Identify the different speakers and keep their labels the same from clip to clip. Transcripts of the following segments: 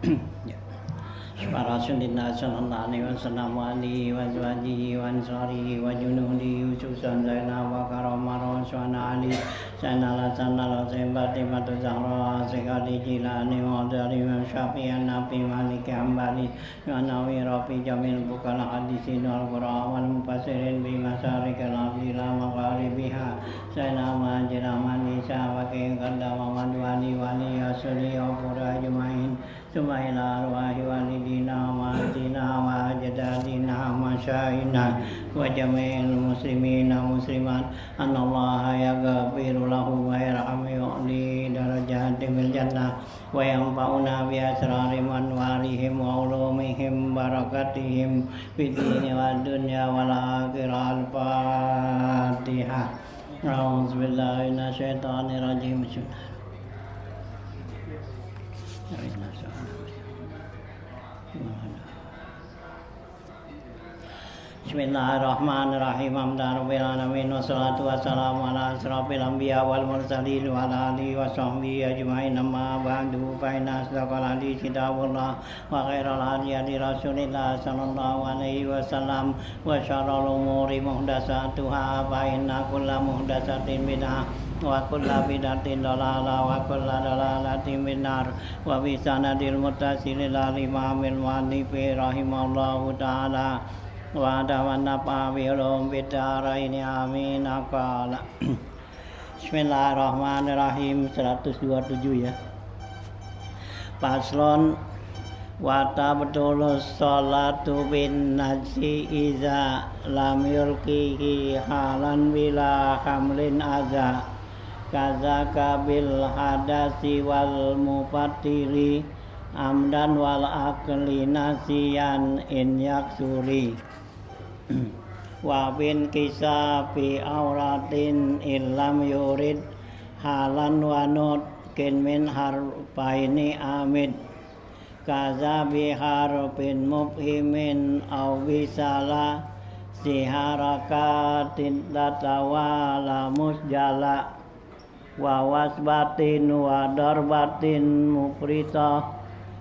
Speaker 1: Para sundina sanandani wa sanamali wa zwaji wa ansari wa junudi ususan zaina wa karamaro swanali sanala sanala sembati matu zahra sekali jilani wadari wa syafi'an nabi maliki hambali wa nawi rafi jamil bukala hadisin wal qura wal mufasirin bi masarik al-abdila magharibiha sana majramani sawaki kandama madwani wali asuli wa pura jumain Sumaila arwahi walidina wa ahdina wa ajdadina wa syaina wa jami'il muslimina muslimat Anallaha yaghfiru lahu wa yarhamu yu'li darajatin fil jannah wa yanfa'una bi asrari manwarihim wa ulumihim barakatihim fid dini wad dunya wal akhirah al-Fatihah. A'udzu billahi minasyaitonir rajim. Bismillahirrahmanirrahim. Alhamdulillahirabbil alamin wassalatu wassalamu ala asrofil anbiya wal mursalin wa ala alihi wa sahbihi ajmain amma ba'du fa inna asdaqal hadits kitabullah wa khairal hadi rasulillah sallallahu alaihi wasallam wa syarrul umuri muhdatsatuha fa inna kulla muhdatsatin bid'ah wa kulla bid'atin dhalalah wa kulla dhalalatin finnar wa bi sanadil muttasil ila imamil mu'allifi rahimallahu ta'ala wa dawana pawilum bidaraini amin aqala. Bismillahirrahmanirrahim. 127 ya. Paslon wa tabtulus sholatu bin nasi iza lam yulqihi halan bila hamlin aza kazaka bil hadasi wal mufatiri amdan wal akli nasiyan in yaksuri wa bin kisafi auratin illam yurid halan wa nutkin min harfaini amid kaza bi harfin mubhimin aw bisala si harakatin tatawala musjala wa wasbatin wa darbatin mufritah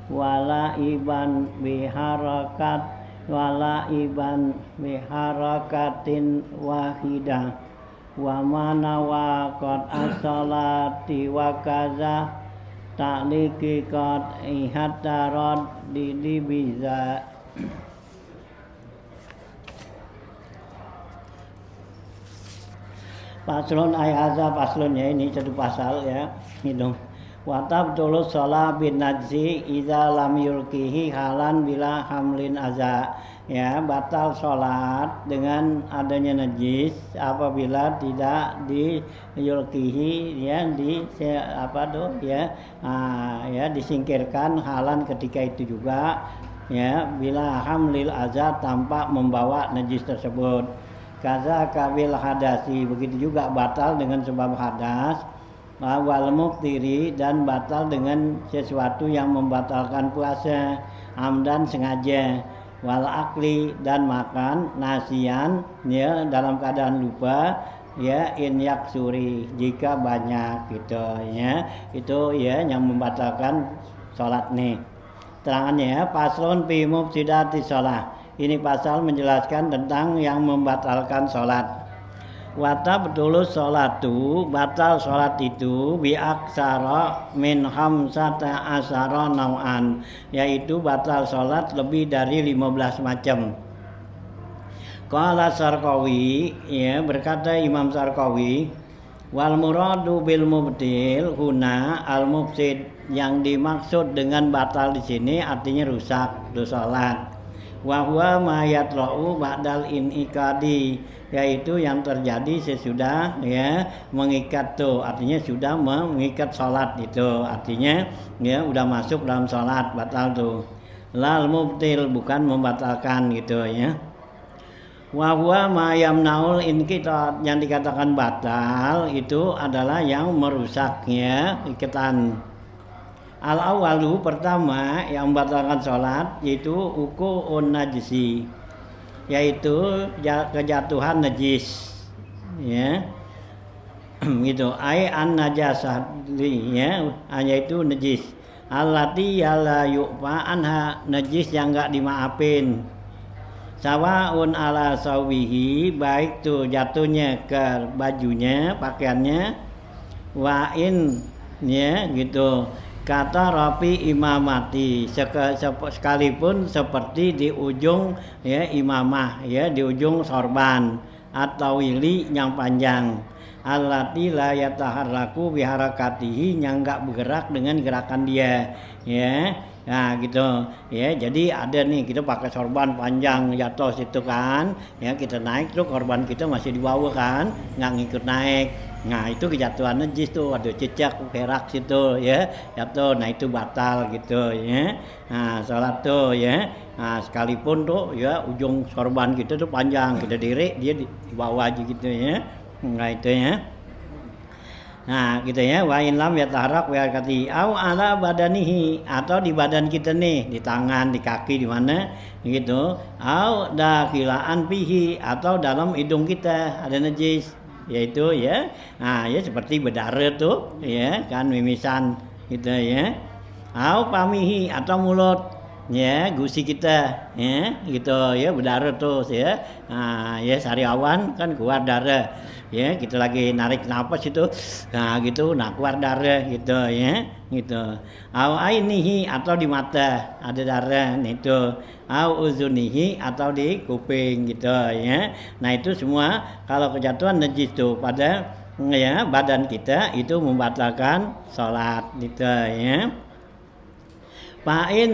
Speaker 1: wala iban biharakat wala iban biharakatin wahidah wa mana wa qad as-salati wa kaza ta'liqi qad ihatarat di biza. Paslon ayaza paslon ya, ini satu pasal ya itu. Watab tulus sholat bin najzi iza lam yulkihi halan bila hamlin aza, ya batal sholat dengan adanya najis apabila tidak diyulkihi ya ya disingkirkan halan ketika itu juga ya bila hamlil aza tanpa membawa najis tersebut. Kaza kabil hadasi, begitu juga batal dengan sebab hadas wal muftiri, dan batal dengan sesuatu yang membatalkan puasa amdan sengaja, wal akli, dan makan nasian ya dalam keadaan lupa ya in yaksuri jika banyak gitu ya, itu ya yang membatalkan sholat nih. Terangannya paslon fi mufsidati sholat, ini pasal menjelaskan tentang yang membatalkan sholat. Wata betulus sholatu, batal sholat itu biaksara min hamsata asara nau'an, yaitu batal sholat lebih dari 15 macam. Qala Sarqawi, ya berkata Imam Sarqawi, wal muradu bil mubtil huna al mufsid, yang dimaksud dengan batal di sini artinya rusak sholat. Wa huwa ma yatra'u ba'dal inqadi, yaitu yang terjadi sesudah ya mengikat tuh, artinya sudah mengikat sholat itu, artinya ya udah masuk dalam sholat batal tuh. Lal mubtil, bukan membatalkan gitu ya. Wa huwa ma yamnaul inqitat, yang dikatakan batal itu adalah yang merusaknya ikatan. Al-awalu, pertama yang membatalkan sholat yaitu uqu'un najisi, yaitu kejatuhan najis ya gitu, ai an najasah ya, yaitu najis allati la yu'fa anha, najis yang enggak dimaafin. Sawaun ala sawihi, baik tuh jatuhnya ke bajunya, pakaiannya, wain ya gitu, kata rapi imamati, sekalipun seperti di ujung ya imamah ya, di ujung sorban atau wili yang panjang, allati la yataharraku biharakatihi, yang enggak bergerak dengan gerakan dia ya. Nah gitu ya, jadi ada nih kita pakai sorban panjang jatuh situ kan ya, kita naik tuh korban kita masih di bawah kan, nggak ngikut naik. Nah itu kejatuhan najis tuh, ada cecak perak situ ya jatuh, nah itu batal gitu ya. Nah sholat tuh ya, nah sekalipun tuh ya ujung sorban kita tuh panjang, kita diri dia di bawah aja gitu ya. Nah itu ya. Nah gitu ya, wa in lam yataharrak wa yakati au ala badanihi, atau di badan kita nih, di tangan, di kaki, di mana gitu, au dakhilaan fihi, atau dalam hidung kita ada najis, yaitu ya, nah ya seperti berdarah tuh ya kan, mimisan gitu ya, au pamihi, atau mulut ya, gusi kita ya gitu ya, berdarah tuh ya. Nah ya sariawan kan keluar darah ya, kita lagi narik napas itu, nah gitu, nah keluar darah gitu ya gitu. Au ainihi, atau di mata ada darah itu, au uzunihi, atau di kuping gitu ya. Nah itu semua kalau kejatuhan najis tuh pada ya badan kita itu membatalkan sholat gitu ya. Fa'in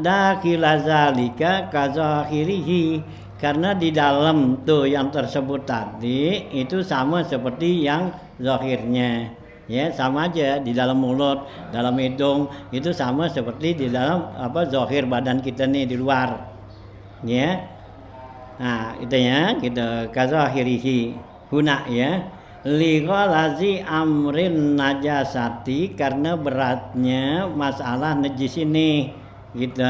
Speaker 1: dakila zalika kazahirihi, karena di dalam tuh yang tersebut tadi itu sama seperti yang zahirnya ya, sama aja di dalam mulut, dalam hidung itu sama seperti di dalam zahir badan kita nih di luar ya. Nah itu ya gitu, kazahirihi huna ya, lighalazi amrin najasati, karena beratnya masalah najis ini gitu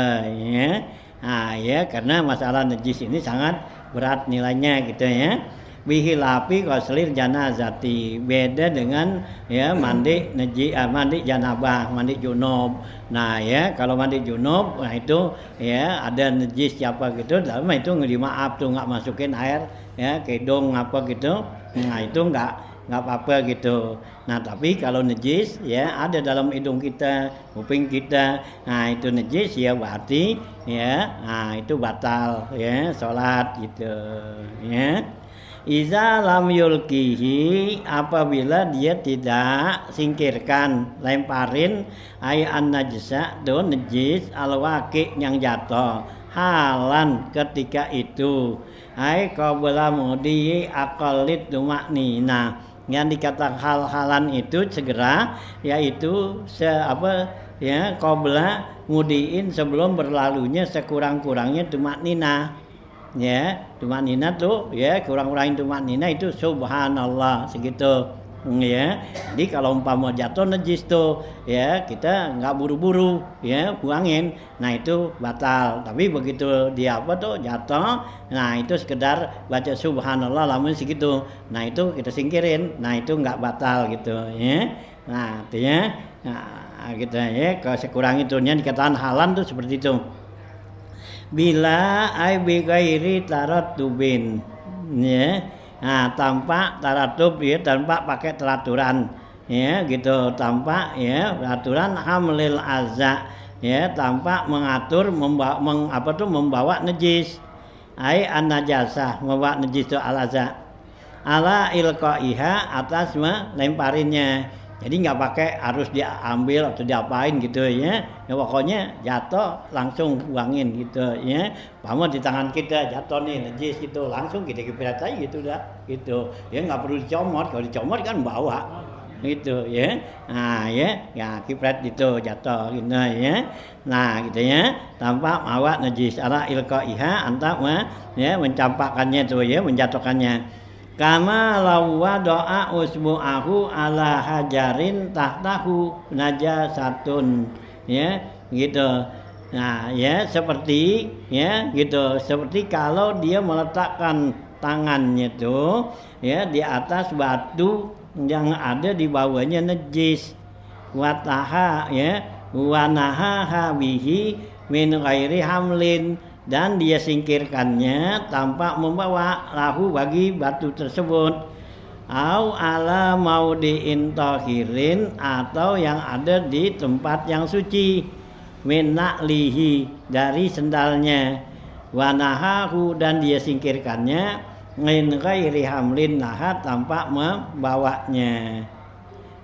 Speaker 1: ya. Nah ya, karena masalah najis ini sangat berat nilainya gitu ya. Bihilafi qaslir janazati, beda dengan ya mandi mandi janabah, mandi junub. Nah ya kalau mandi junub, nah itu ya ada najis siapa gitu, dalam itu dimaaf tuh, nggak masukin air ya ke hidung apa gitu. Nah itu nggak apa-apa gitu. Nah tapi kalau najis ya ada dalam hidung kita, kuping kita, nah itu najis ya berarti ya, nah itu batal ya sholat gitu ya. Iza lam yulkihi, apabila dia tidak singkirkan, lemparin an najisa, do najis al waqi, yang jatuh, halan ketika itu, qabla mudi aqallit dumaknina, yang dikatakan hal-halan itu segera, yaitu qabla mudiin, sebelum berlalunya sekurang-kurangnya tumaknina ya. Tumaknina tuh ya, kurang-kurangin tumaknina itu subhanallah segitu ya. Jadi kalau umpama jatuh najis tuh ya, kita nggak buru-buru ya buangin, nah itu batal. Tapi begitu dia jatuh, nah itu sekedar baca subhanallah lamun segitu, nah itu kita singkirin, nah itu nggak batal gitu ya. Nah artinya nah gitu ya, kalau sekurang itunya dikatakan halan tuh seperti itu. Bila bi ghairi tarattubin ya, nah tanpa taratub ya, tanpa pakai teraturan ya gitu, tanpa ya peraturan hamlil aza ya, tanpa mengatur membawa najis, an najasah, membawa najis itu al aza, ala ilqaiha, atas melemparinya. Jadi nggak pakai harus diambil atau diapain gitu ya. Ya pokoknya jatuh langsung buangin gitu ya. Paman di tangan kita jatuh nih najis gitu, langsung kita kiprat aja gitu dah gitu. Ya nggak perlu dicomot, kalau dicomot kan bawa gitu ya. Nah ya kiprat gitu jatuh gitu ya. Nah gitu ya, tanpa mawa najis ala ilqaiha, anta ya mencampakkannya tuh ya, menjatuhkannya. Kama lawa doa usbu'ahu ala hajarin tahtahu najasatun ya gitu. Nah ya seperti ya gitu, seperti kalau dia meletakkan tangannya tuh ya di atas batu yang ada di bawahnya najis, wataha ya wa nahaha bihi min ghairi hamlin, dan dia singkirkannya tanpa membawa lahu bagi batu tersebut, au ala maudiin tahirin, atau yang ada di tempat yang suci, min na'lihi, dari sendalnya, wa nahahu, dan dia singkirkannya min ghairi hamlin naha, tanpa membawanya.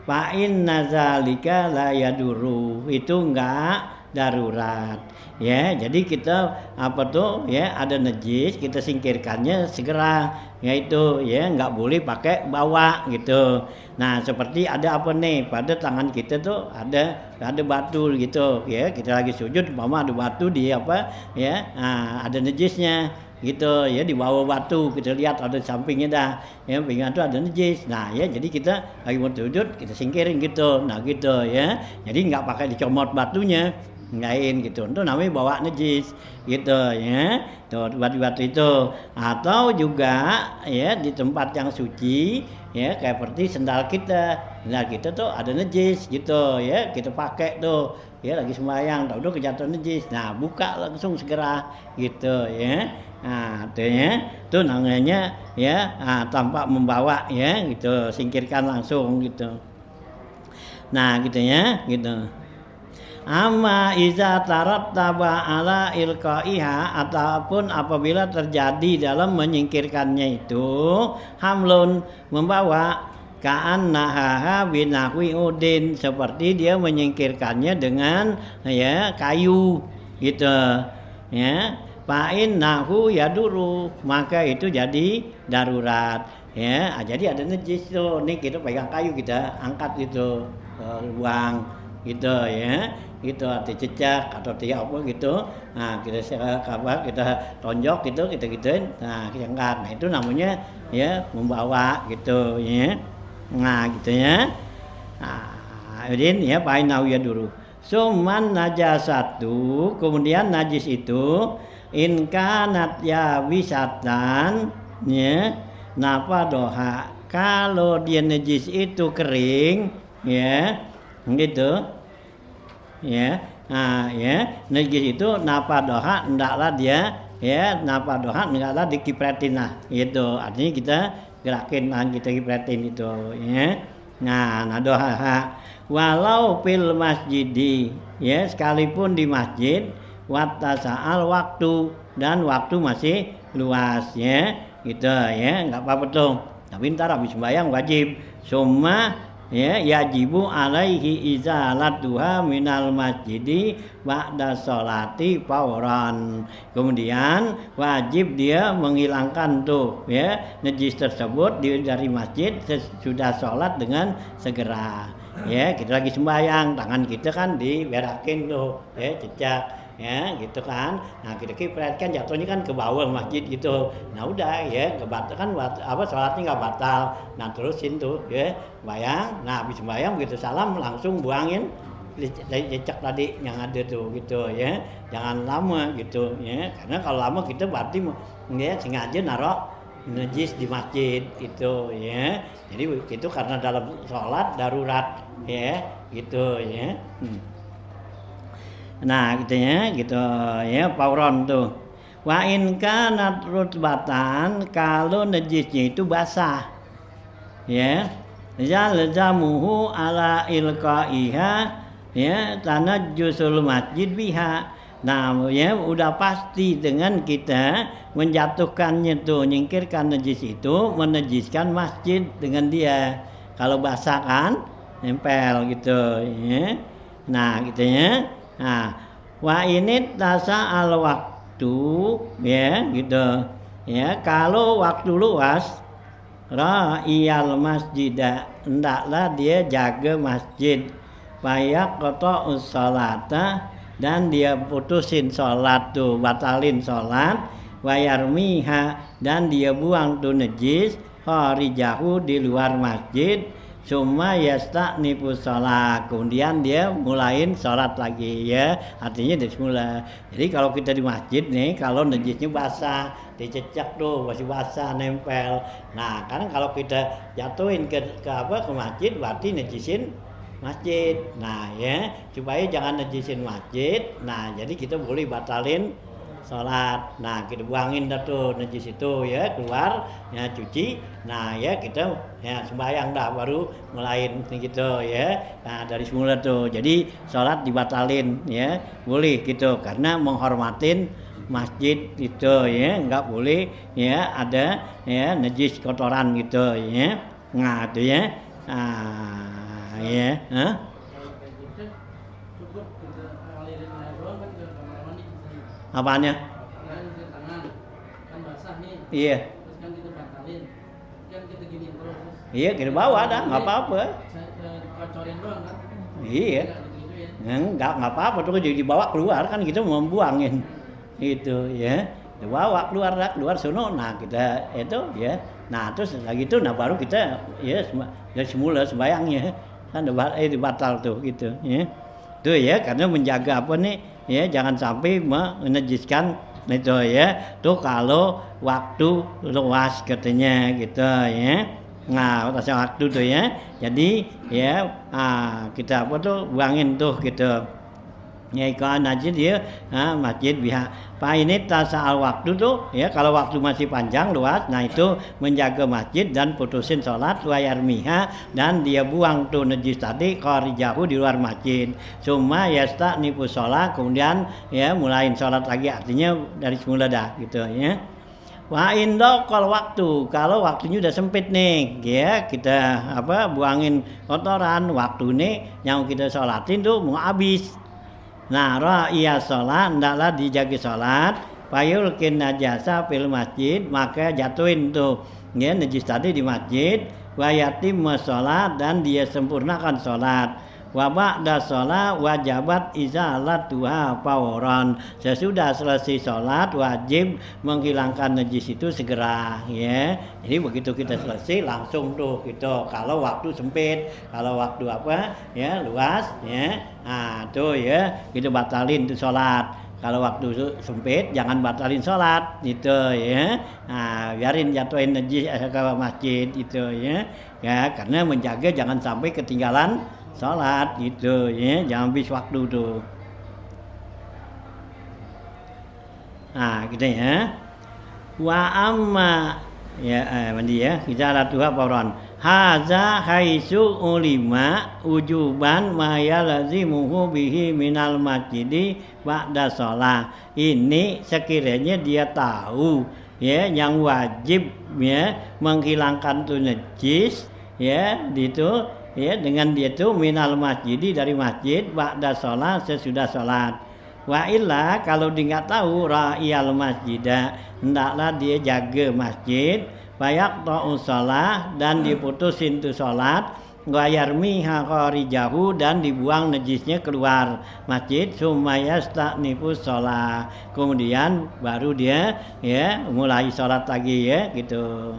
Speaker 1: Fa inna zalika la yaduru, itu enggak darurat. Ya, jadi kita apa tuh ya, ada najis kita singkirkannya segera, yaitu ya enggak boleh pakai bawa gitu. Nah, seperti ada apa nih pada tangan kita tuh ada batu gitu ya, kita lagi sujud umpama ada batu di apa ya, nah, ada najisnya gitu ya, di bawah batu kita lihat ada sampingnya dah ya, pinggan itu ada najis. Nah ya, jadi kita lagi mau sujud kita singkirin gitu, nah gitu ya, jadi nggak pakai dicomot batunya, ngain gitu, itu namanya bawa najis gitu ya, tuh batu-batu itu. Atau juga ya di tempat yang suci ya, kayak seperti sendal kita tuh ada najis gitu ya, kita pakai tuh ya lagi sembahyang, tahu kejatuhan najis, nah buka langsung segera gitu ya. Nah, itu namanya ya, tanpa membawa ya gitu, singkirkan langsung gitu. Nah, gitu ya, gitu. Amma iza tarattaba ala ilqaiha, ataupun apabila terjadi dalam menyingkirkannya itu hamlun, membawa, ka'annaha binahwi udin, seperti dia menyingkirkannya dengan ya kayu gitu ya. Fa'in nahu yaduru, maka itu jadi darurat ya. Jadi ada najis tuh, nih kita pegang kayu kita angkat gitu, buang gitu ya, gitu atau cecak atau tiap apa gitu. Nah kita tonjok gitu, kita gituin, nah kita angkat. Nah itu namanya ya membawa gitu ya. Nah gitu ya. Nah ini ya fa'in nahu yaduru. Suman najasatu, kemudian najis itu in kanat ya wisatan ya, napa doha, kalau dia najis itu kering ya gitu ya. Nah ya, najis itu napa doha, hendaklah dia ya, napa doha hendaklah dikipretin lah gitu, artinya kita gerakin lah, kita kipretin itu ya. Nah doha walau fil masjidi ya, sekalipun di masjid, watasa'al waktu, dan waktu masih luas ya gitu ya, nggak apa-apa tuh, tapi ntar habis sembahyang wajib summa ya yajibu alaihi izalatuha minal masjidi ba'da sholati fauran, kemudian wajib dia menghilangkan tuh ya najis tersebut dari masjid sesudah sholat dengan segera ya. Kita lagi sembahyang, tangan kita kan diberakin tuh ya, cecak ya gitu kan, nah kita kipretkan jatuhnya kan ke bawah masjid gitu. Nah udah ya, nggak kan apa sholatnya nggak batal. Nah terusin tuh ya bayang, nah habis bayang begitu salam langsung buangin cecak tadi yang ada tuh gitu ya, jangan lama gitu ya, karena kalau lama kita berarti ya sengaja naruh najis di masjid itu ya. Jadi itu karena dalam sholat darurat ya gitu ya. Nah gitu ya, gitu ya, pauron tuh. Wa in kanat rutbatan, kalau najisnya itu basah ya, yalzamuhu ala ilqaiha ya tanajjusul masjid biha. Nah ya udah pasti dengan kita menjatuhkannya tuh, nyingkirkan najis itu, menajiskan masjid dengan dia. Kalau basah kan nempel gitu ya. Nah gitu ya. Nah, wa ini tasa al waktu ya gitu ya, kalau waktu luas, ra'iyal masjidah, hendaklah dia jaga masjid, payak qata ussalata, dan dia putusin sholat tuh, batalin sholat, wayarmiha, dan dia buang tuh najis kharijahu, di luar masjid, summa yasta'nifu sholat, kemudian dia mulain sholat lagi ya, artinya dari semula. Jadi kalau kita di masjid nih, kalau najisnya basah, dicecak tuh masih basah nempel, nah kan kalau kita jatuhin ke masjid berarti najisin masjid. Nah ya, supaya jangan najisin masjid. Nah jadi kita boleh batalin sholat. Nah kita buangin dah tuh najis itu ya, keluar ya, cuci. Nah ya kita ya sembahyang dah baru ngelain gitu ya. Nah dari semula tuh jadi sholat dibatalin ya, boleh gitu karena menghormatin masjid itu ya, nggak boleh ya ada ya najis kotoran gitu ya. Nah itu ya. Ya. Apanya? Iya. Iya kita bawa dah, nggak apa-apa. Iya. Nggak apa-apa tuh jadi dibawa keluar kan kita mau buangin itu ya. Dibawa keluar sono. Nah kita itu ya. Nah terus lagi itu nah baru kita ya dari semula sembayangnya kan dibatal tuh gitu ya. Tuh ya karena menjaga apa nih ya jangan sampai menajiskan itu ya. Tuh kalau waktu luas katanya gitu ya. Nah, waktu tuh ya. Jadi ya kita apa tuh buangin tuh gitu. Ya ikan najis dia masjid biha. Pak ini tasal waktu tuh ya kalau waktu masih panjang luas, nah itu menjaga masjid dan putusin sholat wayarmiha dan dia buang tuh najis tadi kharijahu di luar masjid. Cuma ya nipu sholat kemudian ya mulain sholat lagi artinya dari semula dah gitu ya. Wah indo kalau waktunya udah sempit nih ya kita buangin kotoran waktu nih yang kita sholatin tuh mau habis. Nah, iya sholat, hendaklah dijaga sholat, payulkin najasa fil masjid, maka jatuhin tuh ya najis tadi di masjid, wayatim sholat dan dia sempurnakan sholat. Wa ba'da sholat wajabat izalatuha fawran. Sesudah selesai sholat wajib menghilangkan najis itu segera ya. Jadi begitu kita selesai langsung tuh gitu. Kalau waktu sempit, kalau waktu ya luas ya. Nah tuh ya kita batalin tuh sholat. Kalau waktu sempit jangan batalin sholat gitu ya. Nah biarin jatuhin najis ke masjid gitu ya. Ya karena menjaga jangan sampai ketinggalan sholat gitu ya, jangan habis waktu tuh. Nah gitu ya. Wa amma ya mandi ya hizaratuha fawran. Haza haisu ulima ujuban ma yalazimuhu bihi minal masjidi ba'da sholat. Ini sekiranya dia tahu ya yang wajib ya menghilangkan tuh najis ya itu ya dengan dia itu minal masjidi dari masjid ba'da sholat sesudah sholat. Wa illa kalau dia nggak tahu ra'iyal masjidah hendaklah dia jaga masjid bayak ta'u sholat dan diputusin tuh sholat wayarmiha kharijahu dan dibuang najisnya keluar masjid sumayasta'nifus sholat kemudian baru dia ya mulai sholat lagi ya gitu.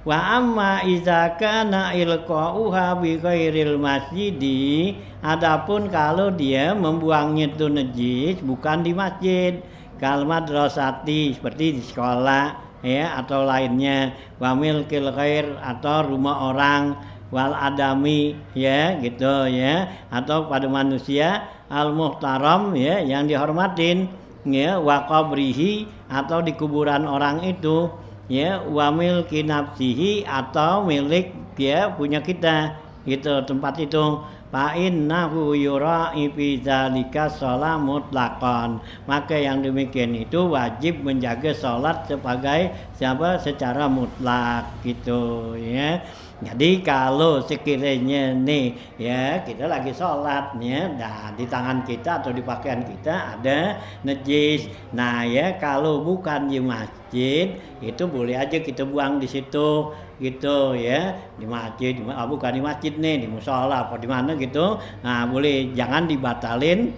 Speaker 1: Wa amma iza kana ilqa'uha bi ghairil masjidi adapun kalau dia membuangnya itu najis bukan di masjid kal madrasati seperti di sekolah ya atau lainnya wa milkil ghair atau rumah orang wal adami ya gitu ya atau pada manusia al muhtaram ya yang dihormatin ya wa qabrihi atau di kuburan orang itu ya wa milki nafsihi atau milik dia punya kita gitu tempat itu fa innahu yura'i fi dzalika shalah mutlaqan maka yang demikian itu wajib menjaga salat secara mutlak gitu ya. Jadi kalau sekiranya nih ya kita lagi sholat ya, nah di tangan kita atau di pakaian kita ada najis. Nah ya kalau bukan di masjid itu boleh aja kita buang di situ gitu ya di masjid, bukan di masjid nih di mushola apa di mana gitu. Nah boleh jangan dibatalin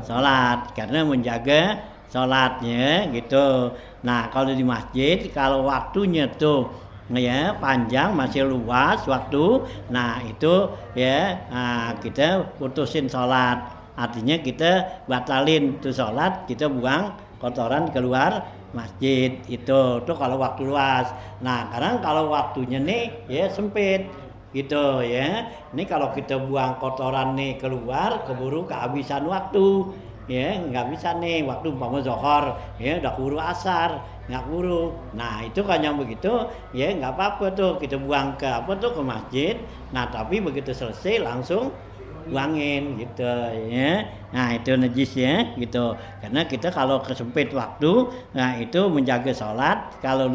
Speaker 1: sholat karena menjaga sholatnya gitu. Nah kalau di masjid kalau waktunya tuh ya panjang masih luas waktu nah itu ya kita putusin sholat artinya kita batalin tuh sholat kita buang kotoran keluar masjid itu tuh kalau waktu luas. Nah kadang kalau waktunya nih ya sempit gitu ya. Ini kalau kita buang kotoran nih keluar, keburu kehabisan waktu. Ya, nggak bisa nih waktu umpama zuhur, ya udah keburu asar, nggak keburu. Nah, itu kan yang begitu, ya nggak apa-apa tuh kita buang ke apa tuh ke masjid. Nah, tapi begitu selesai langsung buangin gitu ya. Nah, itu najis ya gitu. Karena kita kalau kesempit waktu, nah itu menjaga sholat. Kalau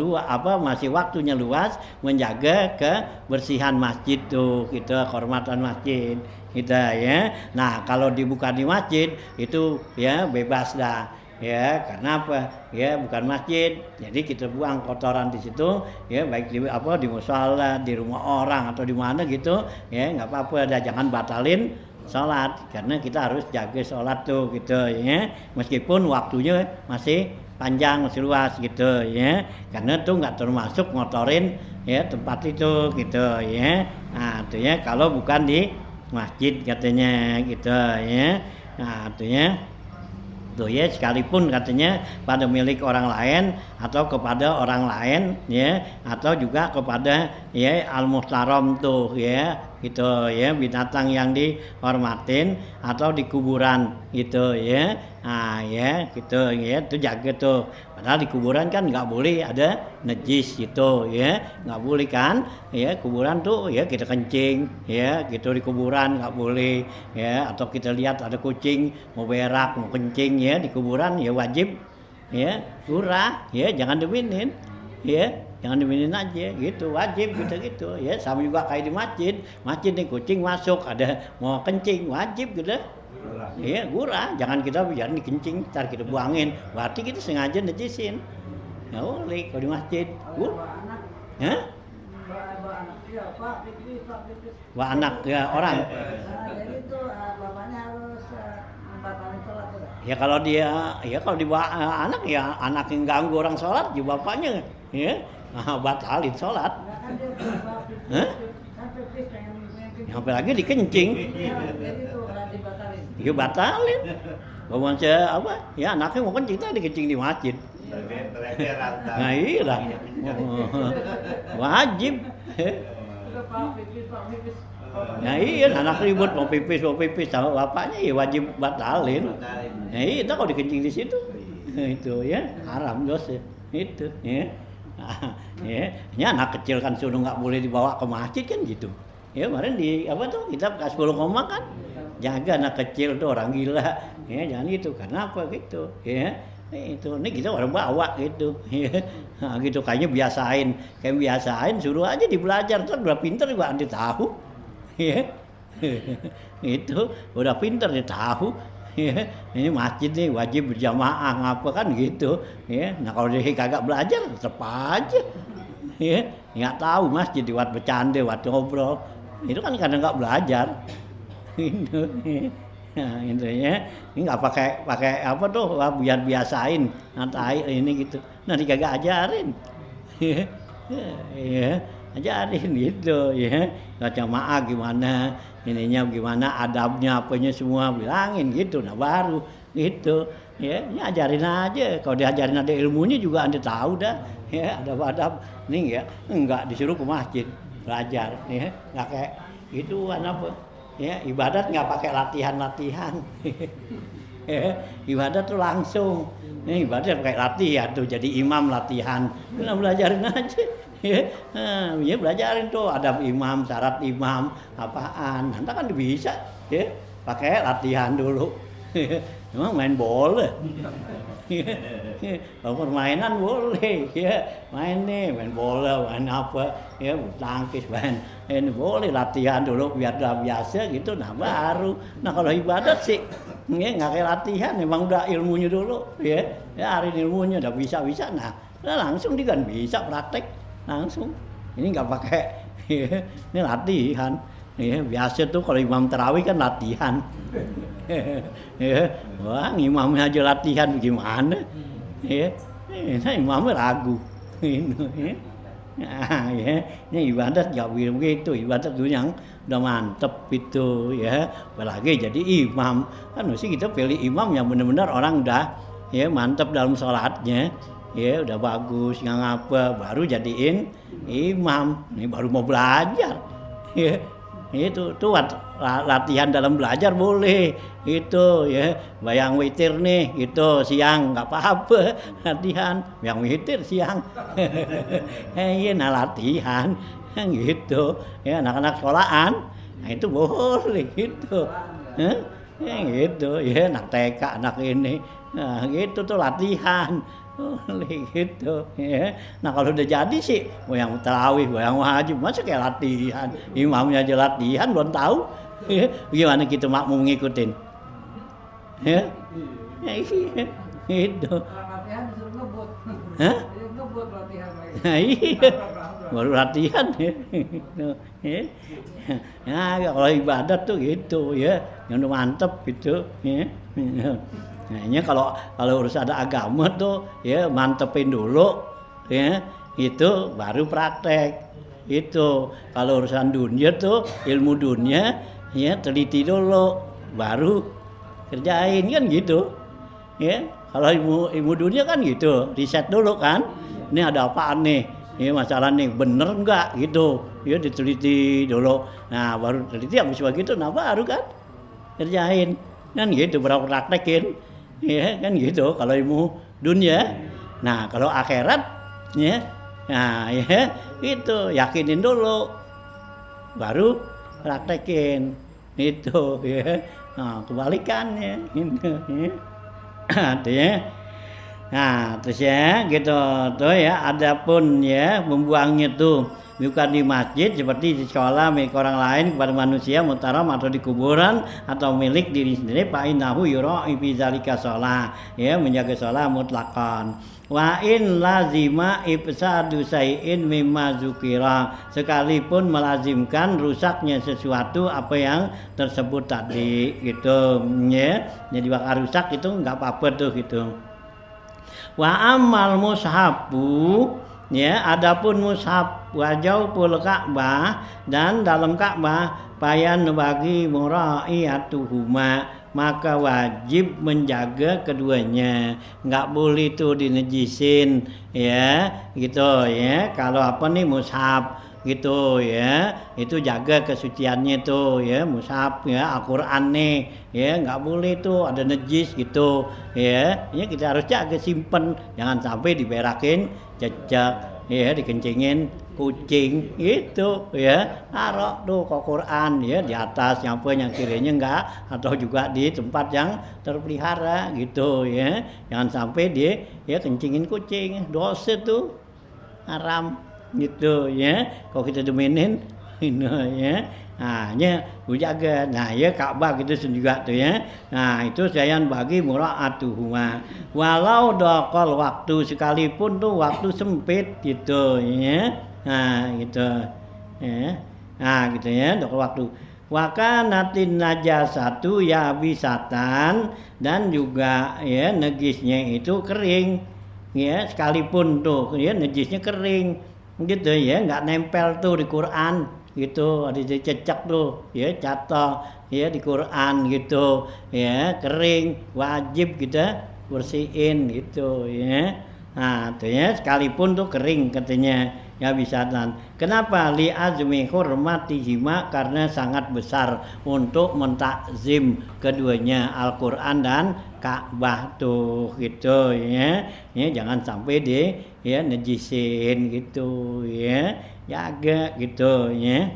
Speaker 1: masih waktunya luas, menjaga kebersihan masjid tuh gitu, kehormatan masjid gitu ya. Nah, kalau dibuka di masjid itu ya bebas dah. Ya, karena apa? Ya, bukan masjid. Jadi kita buang kotoran di situ, ya baik di mushola, di rumah orang atau di mana gitu, ya nggak apa-apa dah, jangan batalin sholat karena kita harus jaga sholat tuh gitu ya. Meskipun waktunya masih panjang, masih luas gitu ya. Karena tuh nggak termasuk ngotorin ya tempat itu gitu ya. Nah, itu ya kalau bukan di masjid katanya gitu ya. Nah, itu ya. Tuh ya, sekalipun katanya pada milik orang lain atau kepada orang lain ya, atau juga kepada ya al-muhtaram tuh ya gitu ya, binatang yang dihormatin atau di kuburan gitu ya. Nah ya gitu ya, itu jaga tuh. Padahal di kuburan kan nggak boleh ada najis gitu ya, nggak boleh kan ya. Kuburan tuh ya kita kencing ya gitu, di kuburan nggak boleh ya. Atau kita lihat ada kucing mau berak mau kencing ya di kuburan, ya wajib ya urah ya, jangan diminin ya, jangan diminin aja gitu, wajib gitu ya. Sama juga kayak di masjid nih, kucing masuk ada mau kencing wajib gitu. Iya, gurah. Jangan kita biarin dikencing, ntar kita buangin. Berarti kita sengaja najisin. Nggak boleh kalau di masjid. Hah? Bawa anak ya orang.
Speaker 2: Jadi itu bapaknya harus membatalkan sholat.
Speaker 1: Ya kalau dibawa anak ya anak yang ganggu orang sholat, ya bapaknya ya batalin sholat. Hah? Sampai lagi dikencing. Ya batalin. Bawa apa? Ya anaknya mau kencing tadi dikencing di masjid. Nah iya lah. Wajib. Nah iya, anak ribut mau pipis sama bapaknya ya wajib batalin. Nah iya, kalau dikencing di situ. Itu ya haram dosa. Itu ya. Ya anak kecil kan sudah nggak boleh dibawa ke masjid kan gitu. Ya kemarin di apa tuh kita bekas 10 koma kan, jaga anak kecil tuh orang gila ya, jangan gitu. Karena apa gitu ya, itu ini kita orang bawa gitu ya. Nah, gitu kayaknya biasain suruh aja dibelajar, terus udah pinter juga nanti tahu ya. Itu udah pinter dia tahu ya. Ini masjid nih wajib berjamaah ngapa kan gitu ya. Nah kalau dia kagak belajar tetap aja ya, nggak tahu masjid di buat bercanda, buat ngobrol. Itu kan kadang nggak belajar. Itu, nah, intinya ini nggak pakai apa tuh, biar biasain nanti ini gitu. Nanti kagak ajarin, ya, ajarin gitu ya. Baca maaf gimana, ininya gimana, adabnya apanya semua bilangin gitu. Nah baru gitu. Ya, ini ajarin aja. Kalau diajarin ada ilmunya juga anda tahu dah. Ya, adab-adab. Ini enggak disuruh ke masjid belajar. Ya, nggak kayak itu apa? Ya, ibadat nggak pakai latihan. Ya, ibadat tuh langsung. Ini ibadat pakai latihan tuh, jadi imam latihan. Nah, belajarin aja. Ya, belajarin tuh adab imam, syarat imam, apaan. Nanti kan bisa. Ya, pakai latihan dulu. Emang main bola. Kalau permainan boleh ya, main bola, main apa ya, bulu tangkis, main ini boleh, latihan dulu biar udah biasa gitu. Nah baru, nah kalau ibadat sih ya nggak kayak latihan, memang udah ilmunya dulu ya, hari ilmunya udah bisa, nah langsung dia kan bisa praktek langsung. Ini nggak pakai ya, ini latihan. Ya, biasa tuh kalau imam tarawih kan latihan. Ya, wah imamnya aja latihan gimana? Ya, nah imamnya ragu. Nah, ya, ini ibadat nggak begitu, ibadat tuh yang udah mantep itu ya. Apalagi jadi imam, kan mesti kita pilih imam yang benar-benar orang udah ya mantep dalam sholatnya. Ya udah bagus, nggak ngapa, baru jadiin imam. Ini baru mau belajar. Ya, itu tuh latihan dalam belajar boleh itu ya, bayang witir nih gitu siang nggak apa-apa latihan yang witir siang iya nah latihan gitu ya anak-anak sekolahan nah itu boleh gitu ya gitu ya anak TK anak ini nah gitu tuh latihan boleh gitu ya. Nah kalau udah jadi sih yang tarawih, yang wajib masa kayak latihan, imamnya aja latihan belum tahu, ya. Gimana kita makmum ngikutin, ya, ya iya, itu.
Speaker 2: Latihan disuruh ngebut.
Speaker 1: Hah?
Speaker 2: Ngebut latihan lagi.
Speaker 1: Nah, iya, baru latihan ya. Ya. Nah kalau ibadat tuh gitu ya, yang udah mantep gitu, ya. Nah, kalau urus ada agama tuh ya mantepin dulu ya itu baru praktek itu kalau urusan dunia tuh ilmu dunia ya teliti dulu baru kerjain kan gitu ya kalau ilmu dunia kan gitu riset dulu kan ini ada apaan nih ini masalah nih bener enggak gitu ya diteliti dulu nah baru teliti habis begitu nah baru kan kerjain kan gitu baru praktekin ya kan gitu kalau ilmu dunia. Nah kalau akhirat ya, nah ya itu yakinin dulu, baru praktekin itu ya. Nah kebalikannya gitu ya. Artinya, nah terus ya gitu tuh ya. Adapun ya membuangnya tuh bukan di masjid seperti di sekolah milik orang lain kepada manusia mutaram atau di kuburan atau milik diri sendiri fa innahu yura'i fi zalika shalah ya menjaga shalah mutlaqan wa in lazima ifsadu syai'in mimma zukira sekalipun melazimkan rusaknya sesuatu apa yang tersebut tadi gitu ya jadi bakal rusak itu enggak apa-apa tuh gitu wa amal mushabu ya adapun mushaf wajau pul Ka'bah dan dalam Ka'bah payan bagi mura'iatuhuma maka wajib menjaga keduanya nggak boleh itu dinejisin ya gitu ya kalau apa nih mushaf gitu ya itu jaga kesuciannya tuh ya mushaf ya Al-Qur'an nih ya nggak boleh tuh ada najis gitu ya ini kita harus jaga simpen jangan sampai diberakin jejak ya dikencingin kucing gitu ya taruh tuh ke Quran ya di atas yang kirinya enggak atau juga di tempat yang terpelihara gitu ya jangan sampai dia ya kencingin kucing dosa tuh haram gitu ya kalau kita demenin ini ya nah ya jaga nah ya Ka'bah gitu juga tuh ya nah itu saya bagi mura'atuhuma walau dokol waktu sekalipun tuh waktu sempit gitu ya nah gitu ya nah gitu ya dokol waktu wakanatin najasatu ya bisatan dan juga ya najisnya itu kering ya sekalipun tuh ya najisnya kering gitu ya nggak nempel tuh di Quran gitu ada cecak tuh ya catat ya di Quran gitu ya kering wajib kita bersihin gitu ya nah tuh ya sekalipun tuh kering katanya ya bisa dan kenapa li azmi hurmatihima karena sangat besar untuk mentakzim keduanya Al-Qur'an dan Ka'bah tuh gitu ya jangan sampai deh ya nejisin gitu ya jaga gitu ya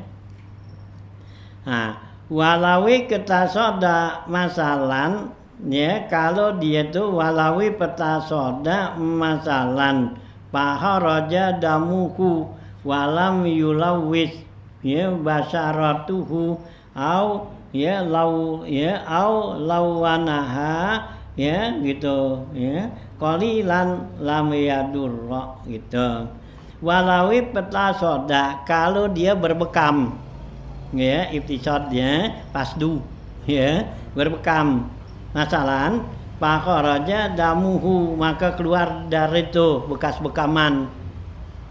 Speaker 1: nah walawi ketasoda masalan ya kalau dia tuh walawi petasoda masalan paharaja damuhu walam yulawis ya basaratuhu au ya lau ya au lawanaha ya gitu ya qalilan lam yadurra gitu walawi petasoda kalau dia berbekam ya iftisodnya pasdu ya berbekam masalan pakharaja damuhu maka keluar dari itu bekas bekaman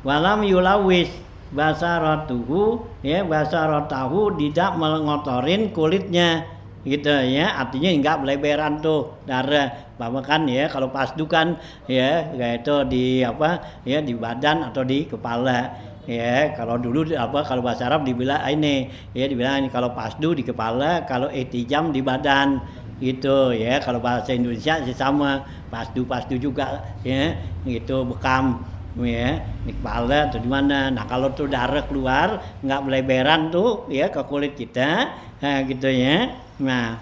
Speaker 1: walam yulawis basaratuhu ya basaratahu tidak mengotorin kulitnya gitu ya artinya enggak meleberan tuh darah bahkan ya kalau pasdu kan ya kayak itu di apa ya di badan atau di kepala Ya, kalau dulu kalau bahasa Arab dibilang ini, ya dibilang ini kalau pasdu di kepala, kalau itijam di badan. Gitu ya. Kalau bahasa Indonesia sih sama, pasdu juga ya, gitu bekam ya, di kepala atau di mana. Nah, kalau tuh darah keluar nggak meleberan tuh ya ke kulit kita, nah, gitu ya. Nah,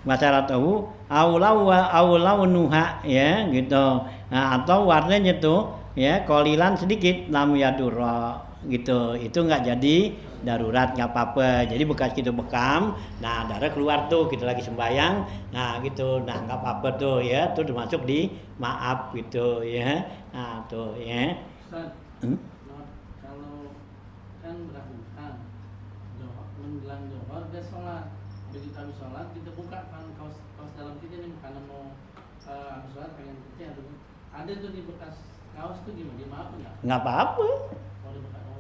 Speaker 1: masyarakat tahu aulau nuha ya gitu. Nah, atau warnanya tuh ya kolilan sedikit lam yadurra gitu. Itu nggak jadi darurat, nggak apa-apa. Jadi bekas kita bekam, nah darah keluar tuh kita lagi sembayang, nah gitu. Nah nggak apa-apa tuh ya, tuh termasuk di maaf gitu ya. Nah tuh ya.
Speaker 3: Ustaz, kalau kan berangkat menjelang Johor dia sholat, begitu habis sholat kita buka kan kaos dalam kita nih karena mau habis sholat pengen kecil ada tuh di bekas kaos tuh gimana, dimaaf nggak?
Speaker 1: Nggak apa-apa.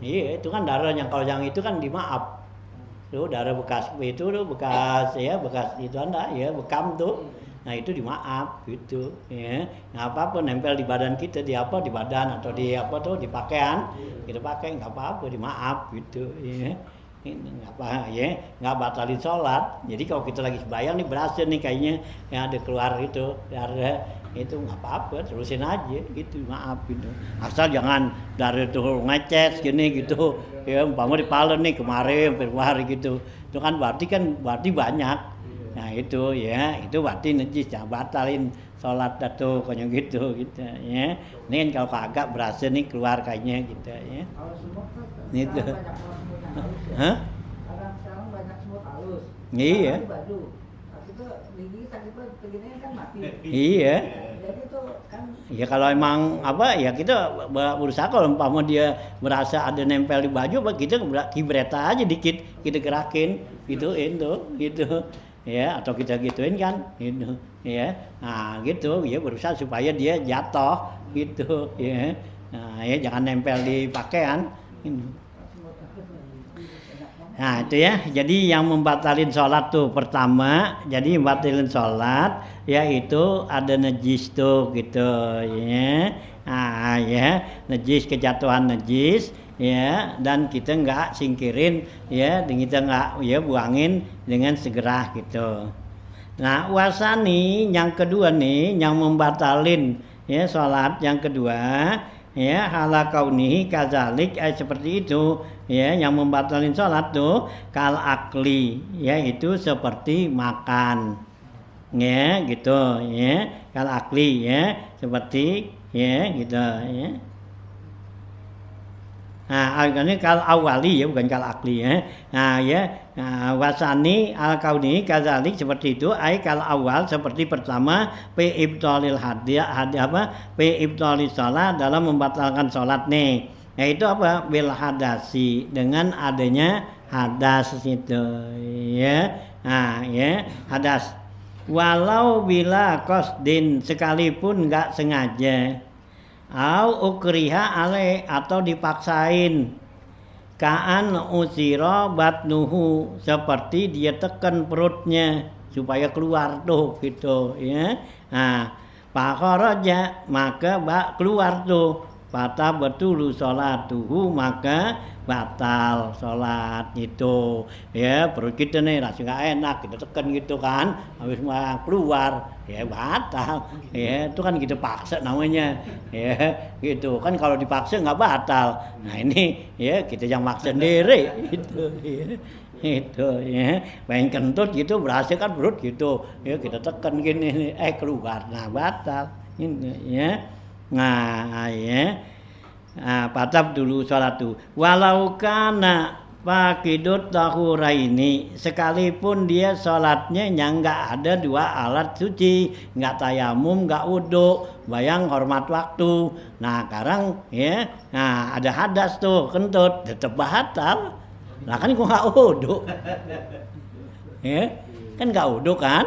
Speaker 1: Iya, itu kan darah yang kalau yang itu kan dimaaf. Tuh darah bekas itu tuh bekas ya, bekas itu Anda ya, bekam tuh. Nah, itu dimaaf gitu ya. Nggak apa-apa nempel di badan kita, di apa di badan atau di apa tuh di pakaian. Kita pakai nggak apa-apa, dimaaf gitu ya. Ini nggak apa ya, nggak batalin sholat. Jadi kalau kita lagi sembahyang nih berasa nih kayaknya yang ada keluar itu darah, itu nggak apa-apa, terusin aja gitu, maaf gitu. Asal jangan dari tuh ngecet gini gitu ya, umpama dipalen nih kemarin gitu, itu kan berarti banyak. Nah itu ya, itu berarti najis, jangan batalin sholat atau kayak gitu ya. Ini kan kalau kagak berasa nih keluar kayaknya gitu ya.
Speaker 2: Kalau semut kan
Speaker 1: Gitu.
Speaker 2: sekarang banyak semut yang halus ya.
Speaker 1: Hah?
Speaker 2: Sekarang banyak semut halus.
Speaker 1: Iya.
Speaker 2: Di baju. Tapi itu gigitan itu begini kan mati.
Speaker 1: Iya.
Speaker 2: Jadi itu kan
Speaker 1: Ya kalau emang apa ya kita berusaha, kalau umpama dia berasa ada nempel di baju, kita kibret aja dikit, kita gerakin, gituin tuh, gitu. Ya, atau kita gituin kan, gitu. Ya. Nah, gitu ya, berusaha supaya dia jatuh gitu, ya. Nah, ya jangan nempel di pakaian. Gitu. Nah itu ya, jadi yang membatalin sholat tuh pertama, jadi membatalin sholat yaitu ada najis tuh gitu ya. Nah ya, najis, kejatuhan najis ya, dan kita nggak singkirin ya, dan kita nggak ya buangin dengan segera gitu. Nah wasani yang kedua nih, yang membatalin ya sholat yang kedua ya, hala kaunihi kazalik seperti itu ya, yang membatalin sholat tuh kal akli ya, itu seperti makan ya gitu ya, kal akli ya, seperti ya gitu ya. Nah, ini kal awali ya, bukan kal akli ya. Nah ya, wasani al kauni kazalik seperti itu, ai kal awal seperti pertama, pe ibtalil hadiah apa, pe ibtalil sholat, dalam membatalkan sholat nih. Yaitu apa? Bil hadasi, dengan adanya hadas itu ya. Nah ya, hadas. Walau bila qasdin, sekalipun enggak sengaja. Au ukriha ale, atau dipaksain. Kaan usira batnuhu, seperti dia tekan perutnya supaya keluar tuh gitu ya. Nah, fakharaja, maka keluar tuh. Fata betulu sholatuhu, maka batal sholat itu ya. Perut kita nih rasa nggak enak, kita tekan gitu kan, habis malah keluar ya batal ya. Itu kan kita paksa namanya ya, gitu kan. Kalau dipaksa nggak batal. Nah ini ya kita yang maksa sendiri gitu ya. Itu ya, pengen kentut gitu, berasa kan perut gitu ya, kita tekan gini keluar, nah batal ini ya. Nah ya, patab dulu sholat tuh. Walau kana pakidut tahuraini, sekalipun dia sholatnya yang nggak ada dua alat suci, nggak tayamum, nggak wudu, bayang hormat waktu. Nah sekarang ya, nah ada hadas tuh kentut, tetap batal. Lah kan gua nggak wudu, ya kan nggak wudu kan?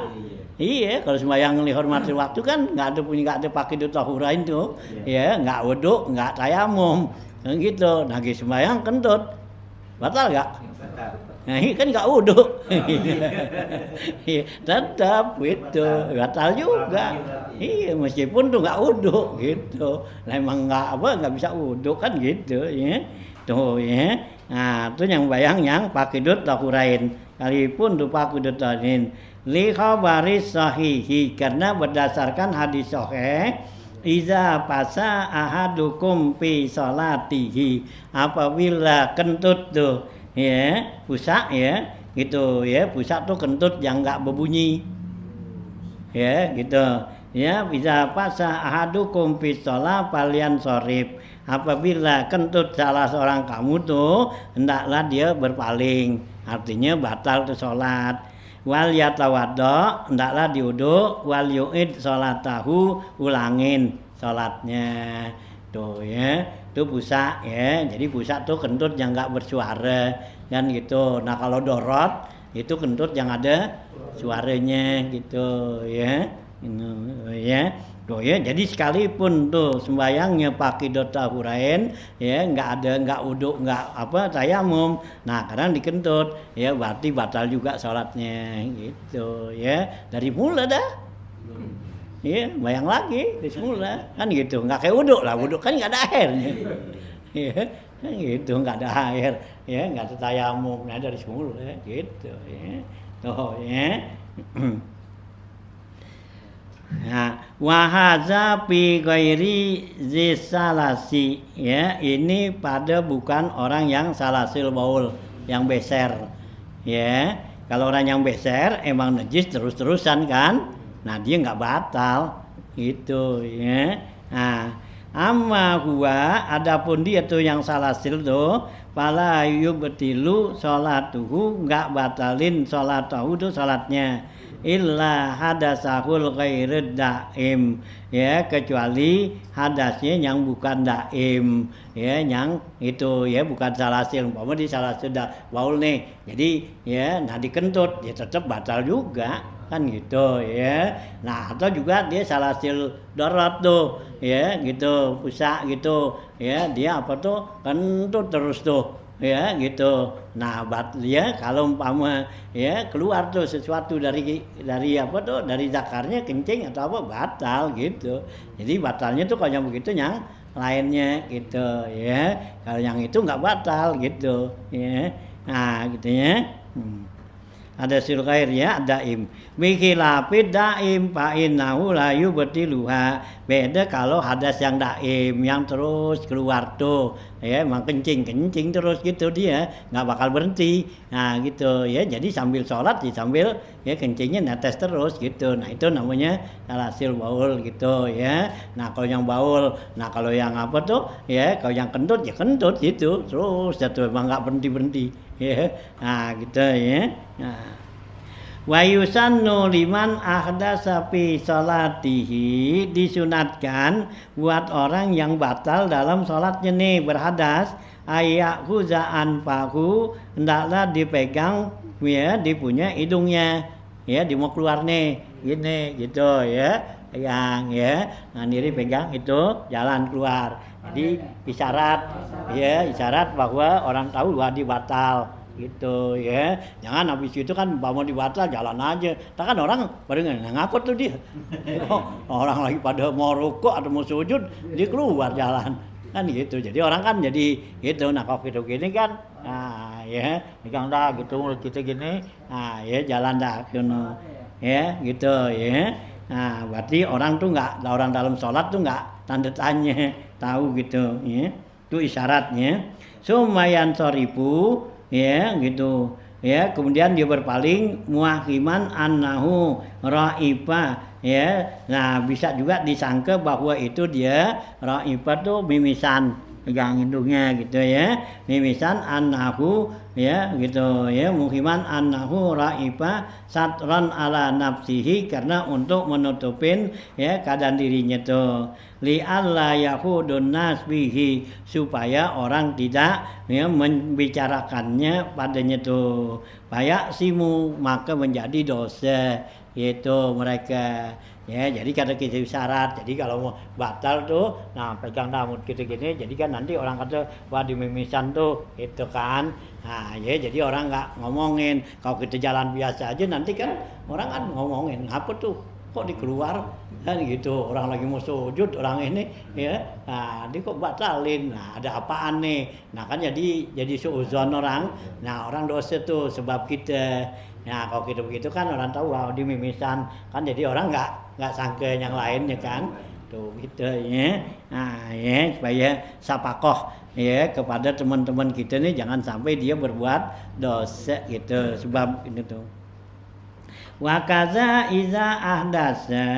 Speaker 1: Iya, kalau sembahyang dihormati waktu kan nggak ada pakai tahurain tuh, ya nggak wudu, nggak tayamum, gitu. Nah sembahyang kentut, batal nggak? Nah ini kan nggak wudu, tetap gitu, batal juga. Iya, meskipun tuh nggak wudu gitu, emang nggak bisa wudu kan gitu, ya. Tuh ya. Nah, itu yang bayang yang pakidut tahurain. Kalipun tuh pakidut tahurin. Li khabaris sahihi karena berdasarkan hadis sahih iza pasa ahadukum fi salatihi apabila kentut tuh ya pusak ya gitu ya pusak tuh kentut yang enggak berbunyi ya gitu ya bisa pasa ahadukum fi shalah palian sorib apabila kentut salah seorang kamu tuh hendaklah dia berpaling artinya batal tuh salat wal yatawaddo hendaklah diuduk wal yu'id salatahu ulangin salatnya tuh ya itu pusak ya jadi pusak tuh kentut yang enggak bersuara kan gitu nah kalau dorot itu kentut yang ada suaranya gitu ya ya tuh ya jadi sekalipun tuh sembayangnya pakidut tahurain ya enggak uduk enggak apa tayamum nah kadang dikentut ya berarti batal juga salatnya gitu ya dari mula dah ya bayang lagi dari semula kan gitu enggak kayak uduk lah uduk kan enggak ada airnya ya kan gitu enggak ada air ya enggak ada tayamum nah dari semula gitu ya tuh ya nah, wahaza fi ghairi zisalasi ya ini pada bukan orang yang salasil baul yang beser ya kalau orang yang beser emang najis terus-terusan kan nah dia nggak batal gitu ya nah amma huwa adapun dia tuh yang salasil tuh fala yubtilu sholatuhu nggak batalin sholatahu tuh salatnya illa hadasahul ghairid daim ya kecuali hadasnya yang bukan daim ya yang itu ya bukan salasil umpama di salasil baul nih jadi ya nah dikentut ya tetap batal juga kan gitu ya nah atau juga dia salasil dorot tuh ya gitu pusak gitu ya dia apa tuh kentut terus tuh ya gitu nah ya kalau umpama ya keluar tuh sesuatu dari apa tuh dari zakarnya kencing atau apa batal gitu jadi batalnya tuh kalau yang begitu yang lainnya gitu ya kalau yang itu nggak batal gitu ya nah gitu ya ada silghair ya daim bikilapid daim fa innahu la yubtiluha beda kalau hadas yang daim yang terus keluar tuh ya emang kencing terus gitu dia nggak bakal berhenti nah gitu ya jadi sambil sholat ya sambil ya kencingnya netes terus gitu nah itu namanya salasil baul gitu ya nah kalau yang baul nah kalau yang apa tuh ya kalau yang kentut ya kentut gitu terus jatuh emang nggak berhenti ya nah gitu ya nah wa yusannu liman ahdasa fi salatihi disunatkan buat orang yang batal dalam salatnya nih berhadas ayahuza anfahu hendaklah dipegang ya dipunya hidungnya ya di mau keluar nih gini gitu ya yang ya nah diri pegang itu jalan keluar jadi isyarat bahwa orang tahu wadi batal gitu ya jangan habis itu kan mau dibatal jalan aja kan orang barengan ngapot tuh dia orang lagi pada mau rukuk atau mau sujud dia keluar jalan kan gitu jadi orang kan jadi gitu nah kalau gitu gini kan nah ya pegang dah gitu mulut kita gini nah ya jalan dah gitu ya gitu ya nah berarti orang tuh nggak orang dalam sholat tuh nggak tanda tanya tahu gitu ya itu isyaratnya sumayan soribu ya gitu ya kemudian dia berpaling muahiman annahu raiba ya nah bisa juga disangka bahwa itu dia raiba tuh mimisan pegang hidungnya gitu ya mimisan annahu ya gitu ya muhiman annahu raiba satran ala nafsihi karena untuk menutupin ya keadaan dirinya tuh li alla yahudun nas bihi supaya orang tidak ya membicarakannya padanya tuh supaya simu maka menjadi dosa itu mereka ya jadi kata kita syarat jadi kalau mau batal tuh nah pegang damut gitu gini jadi kan nanti orang kata wah di mimisan tuh itu kan nah ya jadi orang nggak ngomongin kalau kita jalan biasa aja nanti kan orang kan ngomongin apa tuh kok dikeluar kan gitu, orang lagi mau sujud orang ini ya, nah dia kok batalin, nah ada apaan nih, nah kan jadi suuzon orang, nah orang dosa tuh sebab kita, nah kalau gitu begitu kan orang tahu wow dia mimisan, kan jadi orang nggak sangka yang lainnya kan, tuh gitu ya, nah ya supaya sapakoh ya kepada teman-teman kita nih jangan sampai dia berbuat dosa gitu, sebab ini tuh. Wa kaza iza ahdasa,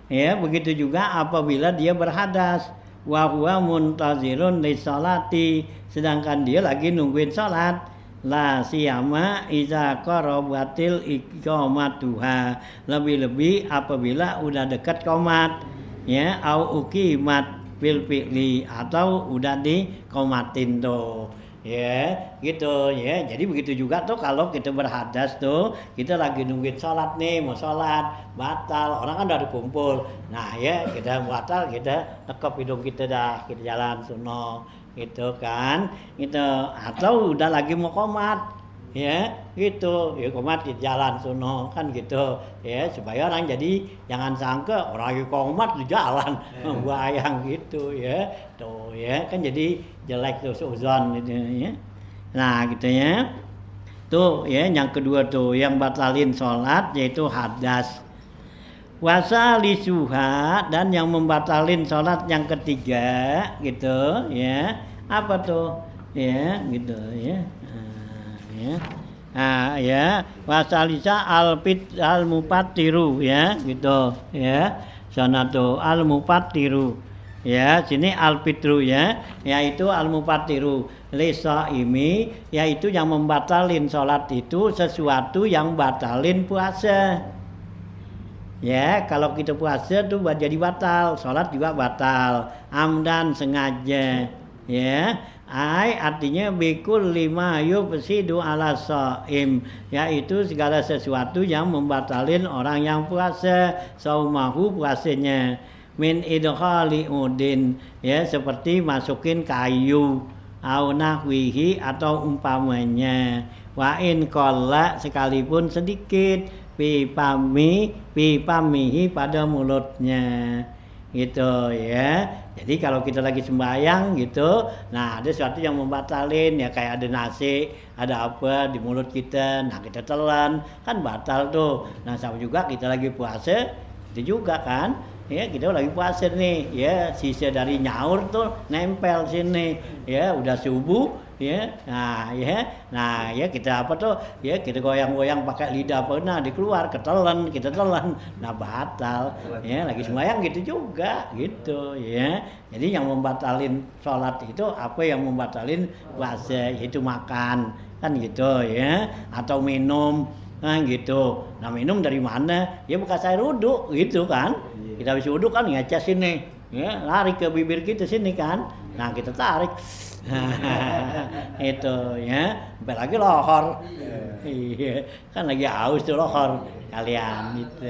Speaker 1: ya begitu juga apabila dia berhadas, wa huwa muntazirun li sholati, sedangkan dia lagi nungguin salat, la siyama iza qarabatil iqamatuha, lebih-lebih apabila udah dekat qomat ya, au uqimat fil fi'li, atau udah dikomatin tuh. Ya, gitu ya. Jadi begitu juga tuh kalau kita berhadas tuh, kita lagi nungguin sholat nih, mau sholat, batal, orang kan udah kumpul. Nah ya, kita batal, kita tekap hidung kita dah, kita jalan sunnah, gitu kan. Gitu. Atau udah lagi mau qomat, ya, gitu. Ya qomat di jalan sunnah kan gitu. Ya, supaya orang jadi jangan sangka orang lagi qomat di jalan, bayang gitu ya. Tuh ya, kan jadi jelek tuh suuzon gitu ya. Nah gitu ya. Tuh ya yang kedua tuh yang batalin sholat yaitu hadas. Wasalisuha, dan yang membatalin sholat yang ketiga gitu ya. Apa tuh? Ya gitu ya. Ya. Nah ya wasalisa al mupatiru ya gitu ya. Sana tuh al mupatiru. Ya, sini al-fitru ya, yaitu al-mufatiru lisa ini, yaitu yang membatalin sholat itu sesuatu yang batalin puasa. Ya, kalau kita puasa tuh jadi batal, sholat juga batal, amdan sengaja. Ya, artinya bikul lima yufsidu ala shaim, yaitu segala sesuatu yang membatalin orang yang puasa, saumahu puasanya. Min idkhali udin, ya seperti masukin kayu, au nahwihi atau umpamanya, wa in qalla sekalipun sedikit, pipamihi pada mulutnya, gitu ya. Jadi kalau kita lagi sembahyang gitu, nah ada sesuatu yang membatalin ya, kayak ada nasi, ada apa di mulut kita, nah kita telan kan batal tuh. Nah sama juga kita lagi puasa itu juga kan. Ya kita lagi puasa nih ya, sisa dari nyaur tuh nempel sini ya, udah subuh ya, nah ya kita apa tuh ya, kita goyang-goyang pakai lidah pernah dikeluar ketelan, kita telan, nah batal ya, lagi sembahyang gitu juga gitu ya. Jadi yang membatalin sholat itu apa yang membatalin puasa, yaitu makan kan gitu ya, atau minum kan gitu. Nah minum dari mana ya, bekas air wudhu gitu kan, kita habis wudhu kan ngecas sini ya, lari ke bibir kita sini kan, nah kita tarik itu ya, sampai lagi lohor, iya kan lagi haus tuh lohor kalian gitu,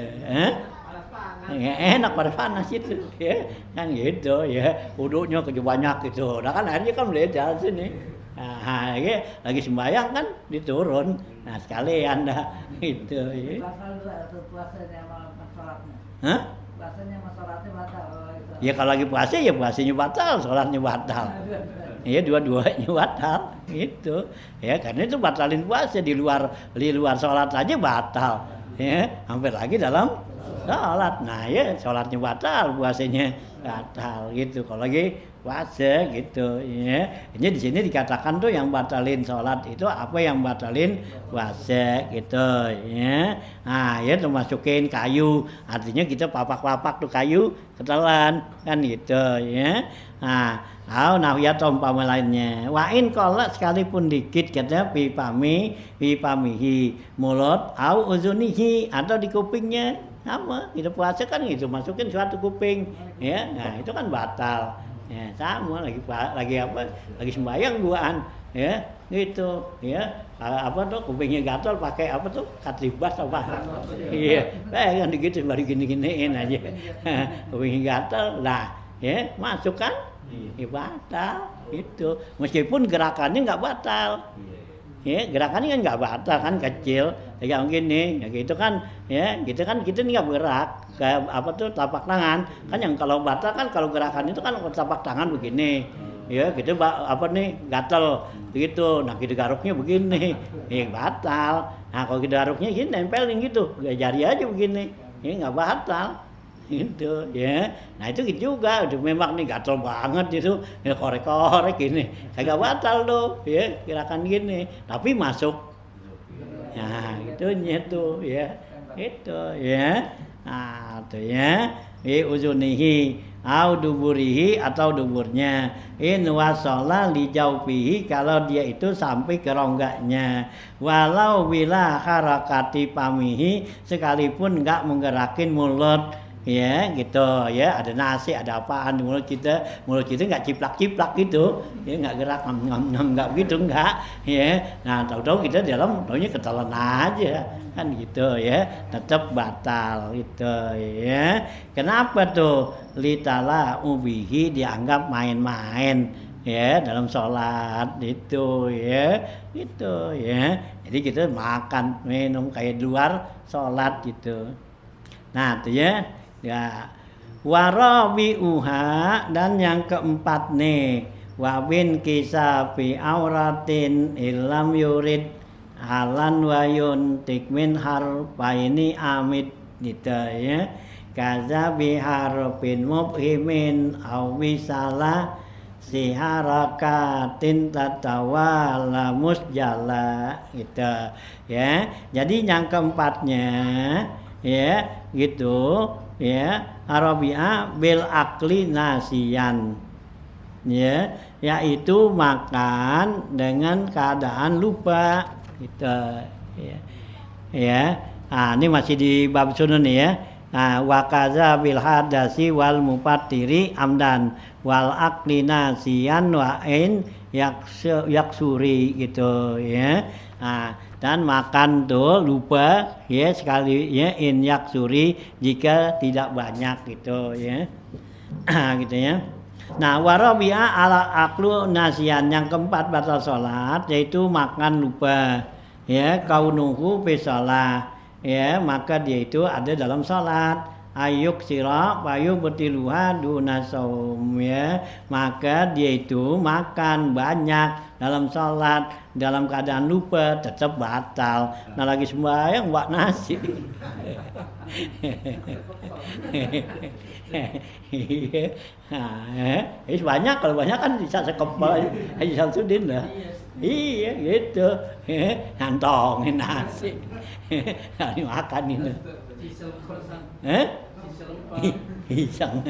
Speaker 1: enak pada panas itu ya kan gitu ya, wudhunya kerja banyak gitu, nah kan airnya kan meledak sini. Nah, ya, lagi sembahyang kan diturun, nah sekalian dah itu ya.
Speaker 2: Puasanya sama sholatnya.
Speaker 1: Hah?
Speaker 2: Puasanya sama sholatnya batal.
Speaker 1: Ya kalau lagi puasa ya puasanya batal, sholatnya batal. Iya dua-duanya batal gitu. Ya karena itu batalin puasa, di luar sholat aja batal. Ya, hampir lagi dalam sholat. Nah ya sholatnya batal, puasanya batal gitu. Kalau lagi puasa gitu ya. Ini di sini dikatakan tuh yang batalin sholat itu apa yang batalin puasa gitu ya. Nah ya termasukin kayu, artinya kita papak-papak tuh kayu ketelan kan gitu ya. Nah nahwiyat umpama lainnya, wa in qalla sekalipun dikit kata pipamihi mulut, au uzunihi atau di kupingnya, sama kita puasa kan gitu, masukin suatu kuping ya, nah itu kan batal ya, sama lagi apa, lagi sembahyang guaan ya gitu ya, apa tuh kupingnya gatal pakai apa tuh katribas apa, iya kan gitu baru gini-giniin aja kupingnya gatal lah ya, masuk kan ya batal itu, meskipun gerakannya nggak batal ya gerakannya kan nggak batal kan kecil kayak gini ya gitu kan ya gitu kan kita nggak bergerak kayak apa tuh telapak tangan kan yang kalau batal kan kalau gerakan itu kan telapak tangan begini ya gitu apa nih gatel gitu nah kita garuknya begini ya batal nah kalau kita garuknya gini nempelin gitu jari aja begini ya nggak batal gitu ya nah itu gitu juga itu memang nih gatel banget itu ya korek-korek gini kagak batal tuh ya gerakan gini tapi masuk nah itunya tuh ya itu ya nah tuh ya uzunihi au duburihi atau duburnya in wasala li jaufihi kalau dia itu sampai ke rongganya walau bila harakati pamihi sekalipun enggak menggerakin mulut ya gitu ya ada nasi ada apaan di mulut kita nggak ciplak gitu ya nggak gerak nggak gitu nggak ya nah tahu-tahu kita dalam taunya ketelan aja kan gitu ya tetap batal gitu ya kenapa tuh litala ubihi dianggap main-main ya dalam sholat itu ya gitu ya jadi kita makan minum kayak di luar sholat gitu nah tuh ya warabi'uha dan yang keempat nih wabin kisafi auratin ilam yurid halan wayun tikmin harfaini amid gitu ya kaza biharfin mubhimin au bisala si harakatin tatawala musjala gitu ya jadi yang keempatnya ya gitu ya Arabiah bil akli nasiyan ya yaitu makan dengan keadaan lupa gitu ya ini masih di bab sunan ya wa kaza bil hadasi wal mufatiri amdan wal akli nasiyan wa in yaksuri gitu ya dan makan tuh lupa ya sekali ya in yaksuri jika tidak banyak gitu ya gitu ya nah warabi'a ala aklu nasian yang keempat batal sholat yaitu makan lupa ya kaunuhu fi shalah ya maka dia itu ada dalam sholat ayuk sira payu betiluha dunasaum ya maka dia itu makan banyak dalam sholat dalam keadaan lupa tetap batal nah lagi sembahyang buat nasi banyak kalau banyak kan bisa sekepal Haji Samsudin lah iya gitu ngantongin nasi makan itu Iseng.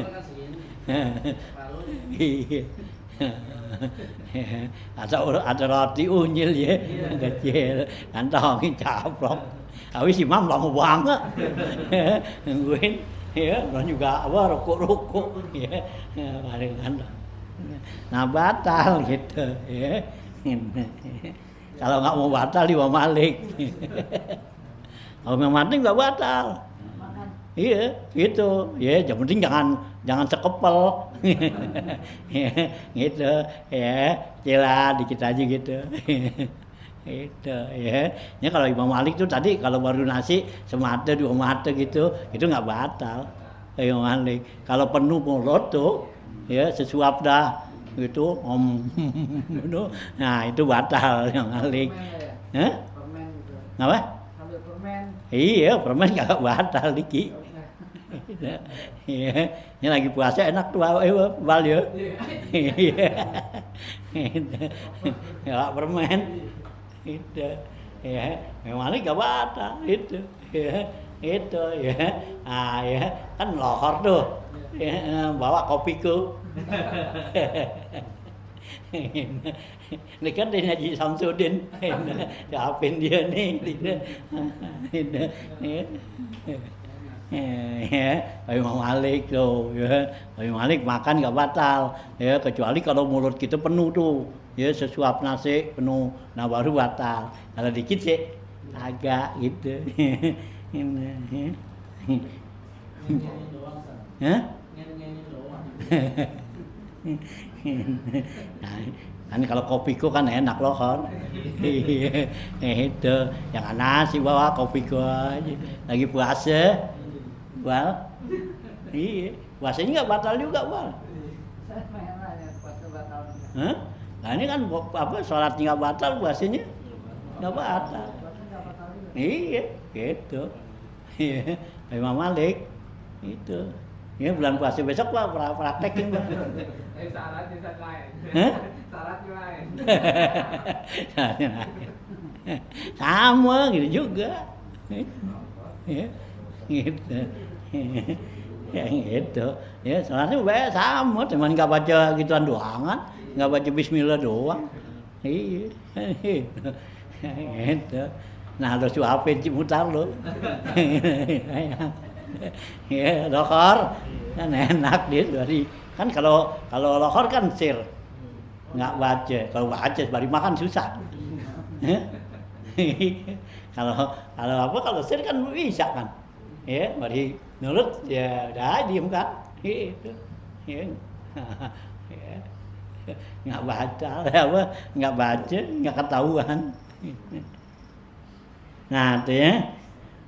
Speaker 1: Ada roti unyil ya, kecil, kantongin caplok. Habis imam lama banget. Nungguin, ya, dan juga apa rukuk-rukuk, ya, paling kantong. Nah batal gitu, ya. Kalau nggak mau batal Imam Malik. Kalau Imam Malik nggak batal. Iya, gitu. Ya, yang penting jangan sekepel. Gitu, ya. Cila dikit aja gitu. Itu ya. Ya kalau Imam Malik tuh tadi kalau baru nasi semata dua mata gitu, itu nggak batal. Imam Malik. Kalau penuh mulut tuh, ya sesuap dah gitu. Nah, itu batal Imam Malik. Hah?
Speaker 2: Permen gitu.
Speaker 1: Apa?
Speaker 2: Ambil permen.
Speaker 1: Iya, permen kagak batal diki. Iya, ini lagi puasa enak tuh bal ya. Iya. Ya permen. Itu. Ya, memang ini gak batal itu. Ya, itu ya. Ah ya, kan lohor tuh. Ya, bawa kopiku. Ini kan dia Haji Samsudin. Siapin dia nih. Ya, Imam Malik tuh, ya, Imam Malik makan nggak batal, ya kecuali kalau mulut kita penuh tuh, ya sesuap nasi penuh, nah baru batal. Kalau dikit sih agak gitu. Hah? Nah, Kan kalau kopiko kan enak loh kan. Itu jangan nasi bawa kopiko aja. Lagi puasa, Wal. Iya, puasanya nggak batal juga, Wal.
Speaker 2: Saya pengen nanya puasa batal.
Speaker 1: Hah? Nah ini kan apa sholatnya nggak batal, puasanya nggak batal.
Speaker 2: Puasa nggak batal juga.
Speaker 1: Iya, gitu. Iya, Imam Malik itu. Ya bulan puasa besok Pak praktekin Pak.
Speaker 4: Syaratnya lain.
Speaker 1: Hah?
Speaker 4: Syaratnya lain.
Speaker 1: Sama gitu juga. Ya, gitu. Ya gitu. Ya soalnya bae sama, cuman nggak baca gituan doangan, nggak baca Bismillah doang. Iya, gitu. Nah lo suapin Cimutar lo. Ya lohor kan enak dia dari kan kalau lohor kan sir nggak baca, kalau baca bari makan susah. Kalau sir kan bisa kan, ya bari nurut ya udah diem kan, itu, ya. Nggak baca apa nggak baca nggak ketahuan. Nah tuh ya.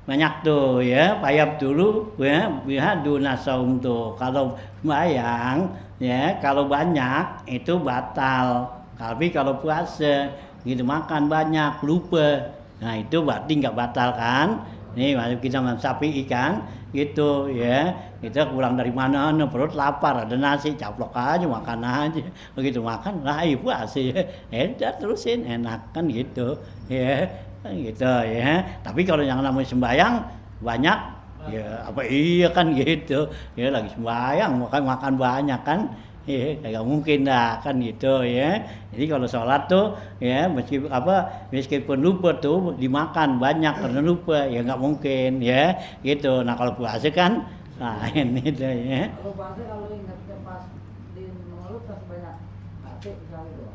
Speaker 1: Banyak tuh ya, payap dulu ya, bihaduna saum tuh. Kalau sembahyang ya, kalau banyak itu batal. Tapi kalau puasa gitu makan banyak lupa. Nah, itu berarti enggak batal kan? Nih, masuk kita makan sapi ikan gitu ya. Kita pulang dari mana perut lapar, ada nasi caplok aja makan aja. Begitu makan lah puasa ya. Enak terusin enak kan gitu ya. Gitu ya. Tapi kalau yang namanya sembahyang banyak ya apa iya kan gitu. Ya lagi sembahyang makan banyak kan. Ya kagak mungkin dah kan gitu ya. Jadi kalau sholat tuh ya meskipun lupa tuh dimakan banyak karena lupa ya nggak mungkin ya gitu. Nah kalau puasa kan lain itu ya.
Speaker 2: Kalau puasa kalau ingatnya pas di mulut pas banyak hati misalnya itu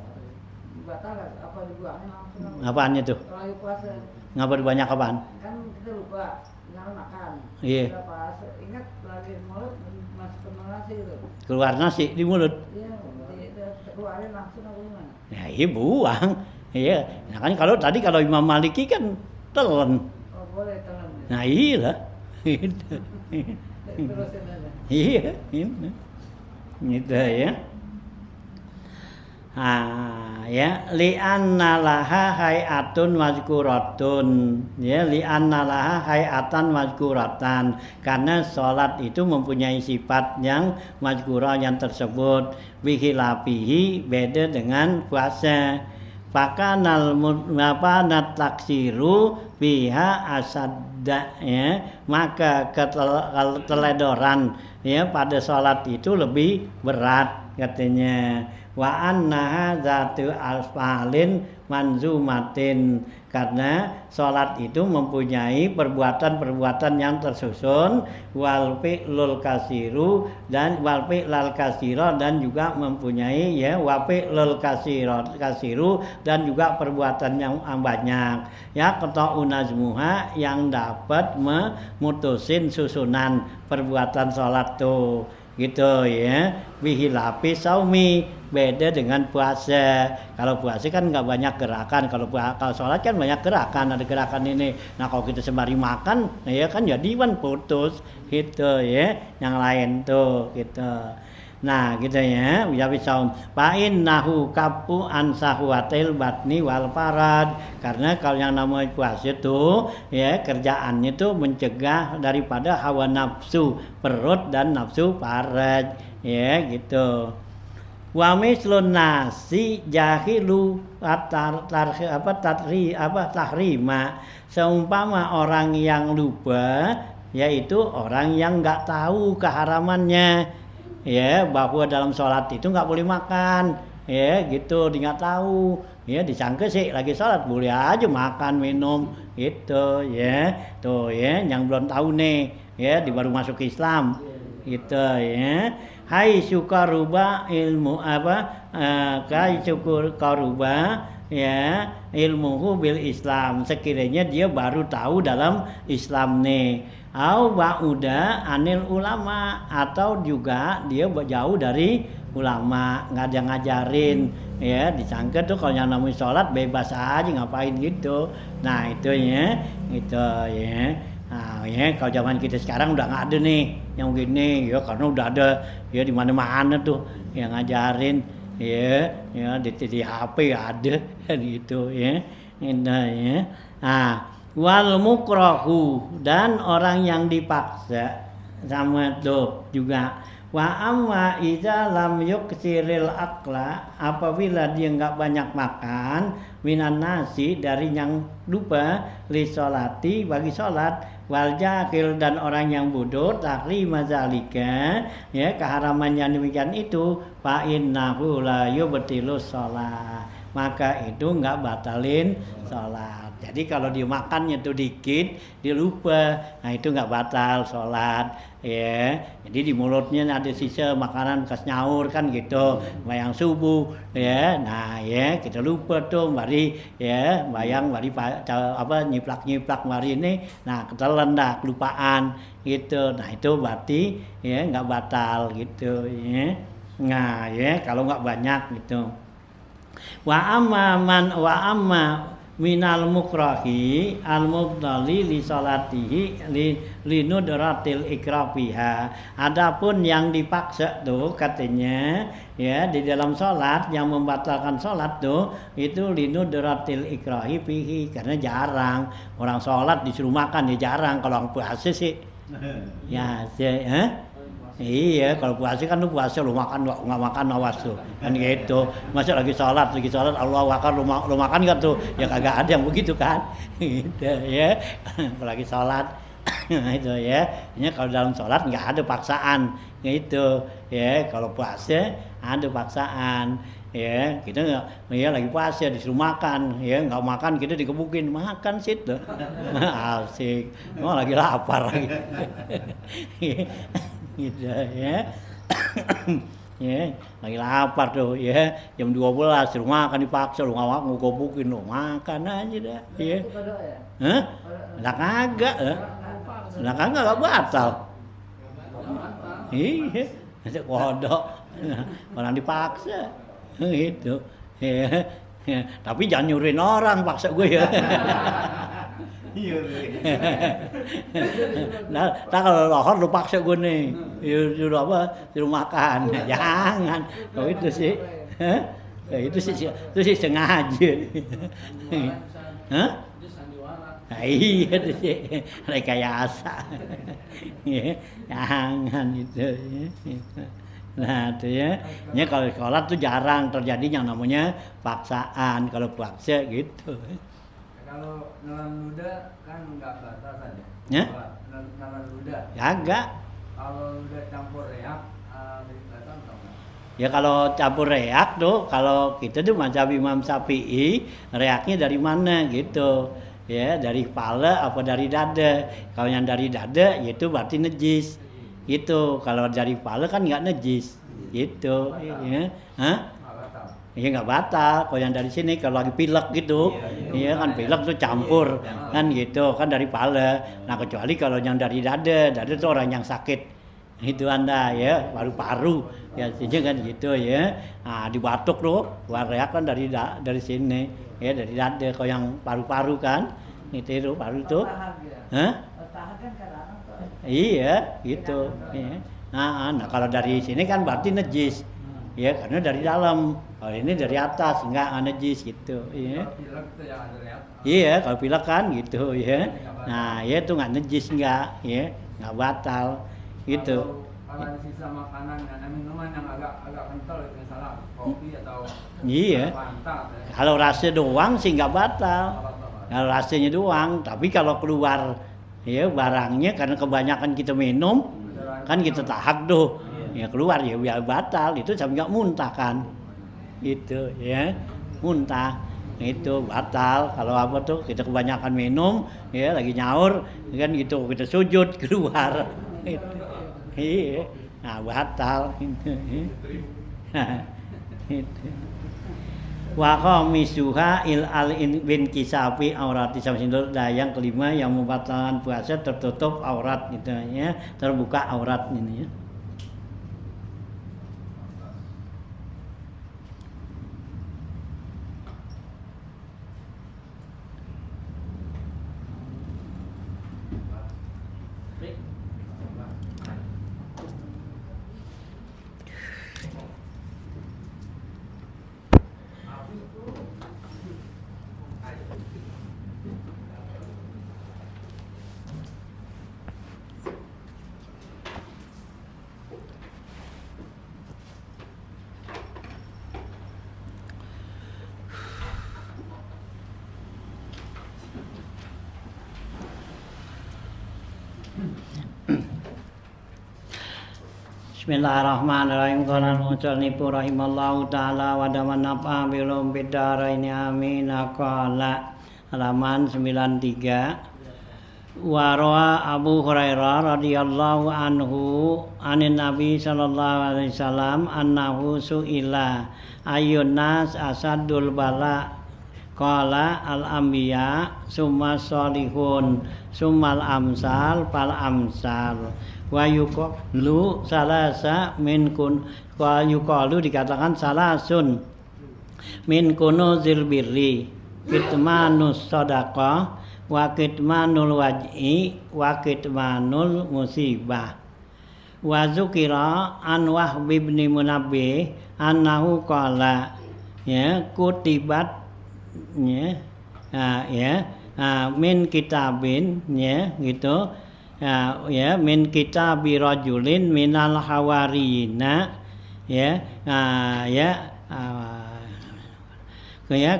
Speaker 2: batal nggak? Apa dibuangnya langsung?
Speaker 1: Apaannya tuh?
Speaker 2: Kalau lagi puasa
Speaker 1: Ngapa banyak apaan?
Speaker 2: kan kita lupa misalnya makan.
Speaker 1: Iya.
Speaker 2: Kita pas ingat lagi mulut masuk ke nasi gitu.
Speaker 1: Keluar nasi di mulut.
Speaker 2: Iya, keluarin langsung apa gimana?
Speaker 1: Ya iya buang. Iya. Nah kan kalau Imam Maliki kan telan.
Speaker 2: Oh boleh telan.
Speaker 1: Nah iya lah. Gitu.
Speaker 2: Terusin aja.
Speaker 1: Iya, gitu. Gitu ya. Ya li'anna laha hayatun mazkuratun ya li'anna laha hayatan mazkuratan karena sholat itu mempunyai sifat yang mazkurah yang tersebut bihilapihi beda dengan puasa fakanal taksiru biha asadda ya maka keteledoran ya pada sholat itu lebih berat katanya wa annaha zatu alfalin manzumatin karena sholat itu mempunyai perbuatan-perbuatan yang tersusun wal fi'lul kasiru dan wal fi'lal kasira dan juga mempunyai ya wa fi'lul kasiru dan juga perbuatan yang banyak ya qata'u nazmuha yang dapat memutusin susunan perbuatan sholat tuh gitu ya bihilapi saumi beda dengan puasa kalau puasa kan nggak banyak gerakan kalau sholat kan banyak gerakan ada gerakan ini nah kalau kita sembari makan nah ya kan jadi kan putus gitu ya yang lain tuh gitu nah gitu ya bijawi saum fa'in nahu kapu an sahwatil batni wal farad karena kalau yang namanya puasa tuh ya kerjaannya tuh mencegah daripada hawa nafsu perut dan nafsu farad ya gitu wa mislun nasi jahilu tahrima seumpama orang yang lupa yaitu orang yang nggak tahu keharamannya ya bahwa dalam sholat itu nggak boleh makan ya gitu dia nggak tahu ya disangka sih lagi sholat boleh aja makan minum gitu ya tuh ya yang belum tahu nih ya di baru masuk Islam gitu ya hai syukaruba ilmu kai syukaruba ya ilmuhu bil Islam sekiranya dia baru tahu dalam Islam nih au ba'uda anil ulama atau juga dia jauh dari ulama nggak ada ngajarin ya disangka tuh kalau yang namanya sholat bebas aja ngapain gitu. Nah itu ya, itu ya. Nah ya kalau zaman kita sekarang udah nggak ada nih yang gini ya karena udah ada ya di mana-mana tuh yang ngajarin ya di HP ada kan gitu ya. Nah ya. Nah wal mukrahu dan orang yang dipaksa sama tuh juga. Wa amma idza lam yuksiril akla, apabila dia enggak banyak makan minan nasi dari yang lupa li sholati bagi salat wal jahil dan orang yang bodoh tahrima zalika ya keharaman yang demikian itu fa innahu la yubtilu shalah, maka itu enggak batalin salat. Jadi kalau dia makannya tuh dikit, dia lupa, nah itu nggak batal sholat, ya. Jadi di mulutnya ada sisa makanan bekas nyaur kan gitu, bayang subuh, ya. Nah ya kita lupa tuh, mari ya, bayang mari apa nyiplak mari ini, nah ketelan dah kelupaan gitu, nah itu berarti ya nggak batal gitu, ya. Nah ya kalau nggak banyak gitu. Wa amma minal mukrahi al mubdali li salatihi li nudratil ikrafiha. Adapun yang dipaksa tuh katanya ya di dalam salat yang membatalkan salat tuh itu li nudratil ikrahi fihi, karena jarang orang salat disuruh makan ya jarang. Kalau orang puasa sih ya iya, kalau puasa kan lu puasa lu makan nggak makan awas tuh kan gitu. Masa lagi sholat Allah akbar lu makan kan tuh ya kagak ada yang begitu kan gitu ya. Kalau lagi sholat itu ya, ini kalau dalam sholat nggak ada paksaan gitu ya. Kalau puasa ada paksaan ya, kita nggak ya lagi puasa disuruh makan ya nggak makan kita dikebukin makan situ asik mau lagi lapar lagi gitu ya. Ya, lagi lapar tuh ya, jam 12 rumah makan dipaksa lu ngawak ngogobukin lu makan aja dah ya. Hah? Lah kagak ya. Lah kagak enggak batal. Iya, ada kodok. Orang dipaksa. Gitu. Ya. Tapi jangan nyuruhin orang paksa gue ya. Iya. Nah, kalau lohor lu paksa gue nih, suruh apa? Suruh makan. Jangan. Kalau itu sih, itu sih sengaja. Hah? Nah, iya itu sih rekayasa. Jangan itu. Nah itu ya, kalau sholat tuh jarang terjadi yang namanya paksaan. Kalau paksa gitu.
Speaker 4: Kalau nelan luda kan nggak batal saja.
Speaker 1: Ya?
Speaker 4: Nelan luda.
Speaker 1: Ya enggak.
Speaker 4: Kalau luda campur reak, batal atau enggak?
Speaker 1: Ya kalau campur reak tuh, kalau kita tuh mazhab Imam Syafi'i, reaknya dari mana gitu. Ya dari kepala apa dari dada. Kalau yang dari dada itu berarti najis. Gitu. Kalau dari kepala kan nggak najis. Gitu. Ya. Hah? Iya nggak batal, kalau yang dari sini kalau lagi pilek gitu, iya kan pilek tuh campur, kan gitu, kan dari pala. Nah kecuali kalau yang dari dada tuh orang yang sakit, itu anda ya, paru-paru, ya sini kan gitu ya. Nah di batuk tuh, reak kan dari sini, ya dari dada. Kalau yang paru-paru kan, itu paru tuh, hah? Iya, gitu. Ya. Nah kalau dari sini kan berarti najis. Ya karena dari dalam, kalau ini dari atas enggak najis gitu ya. Iya kalau pilek kan gitu ya. Nah ya itu enggak najis enggak ya, enggak batal gitu.
Speaker 4: Kalau ada sisa makanan dan minuman yang agak kental itu misalnya kopi atau
Speaker 1: iya. Kalau rasa doang sih enggak batal. Kalau rasanya doang, tapi kalau keluar ya barangnya karena kebanyakan kita minum kan kita tahak tuh. Ya keluar ya biar batal, itu sampai nggak muntah kan gitu ya, muntah itu batal. Kalau apa tuh kita kebanyakan minum ya lagi nyaur kan gitu kita sujud keluar gitu. Iya nah batal gitu. Wa qamisuha il al bin kisafi aurati samsindul. Yang kelima yang membatalkan puasa tertutup aurat gitu ya, terbuka aurat ini ya. Bismillahirrahmanirrahim. Qala al-musannifu rahimallahu taala wa daman nafa bilum bidaraini amin. Qala halaman 93. Wa rawa Abu Hurairah radhiyallahu anhu anin Nabi sallallahu alaihi wasallam annahu su'ila ayyun nas asadul bala qala al anbiya summa sholihun summal amsal fal amsal wa yuqalu salasa min kun wa yuqalu dikatakan salasun min kunuzil birri kitmanus sadaqah wa kitmanul waj'i wa kitmanul musibah. Wa zukira an Wahb bin Munabbih annahu qala kutibat min kitabin gitu min kitabi rajulin minal hawariyina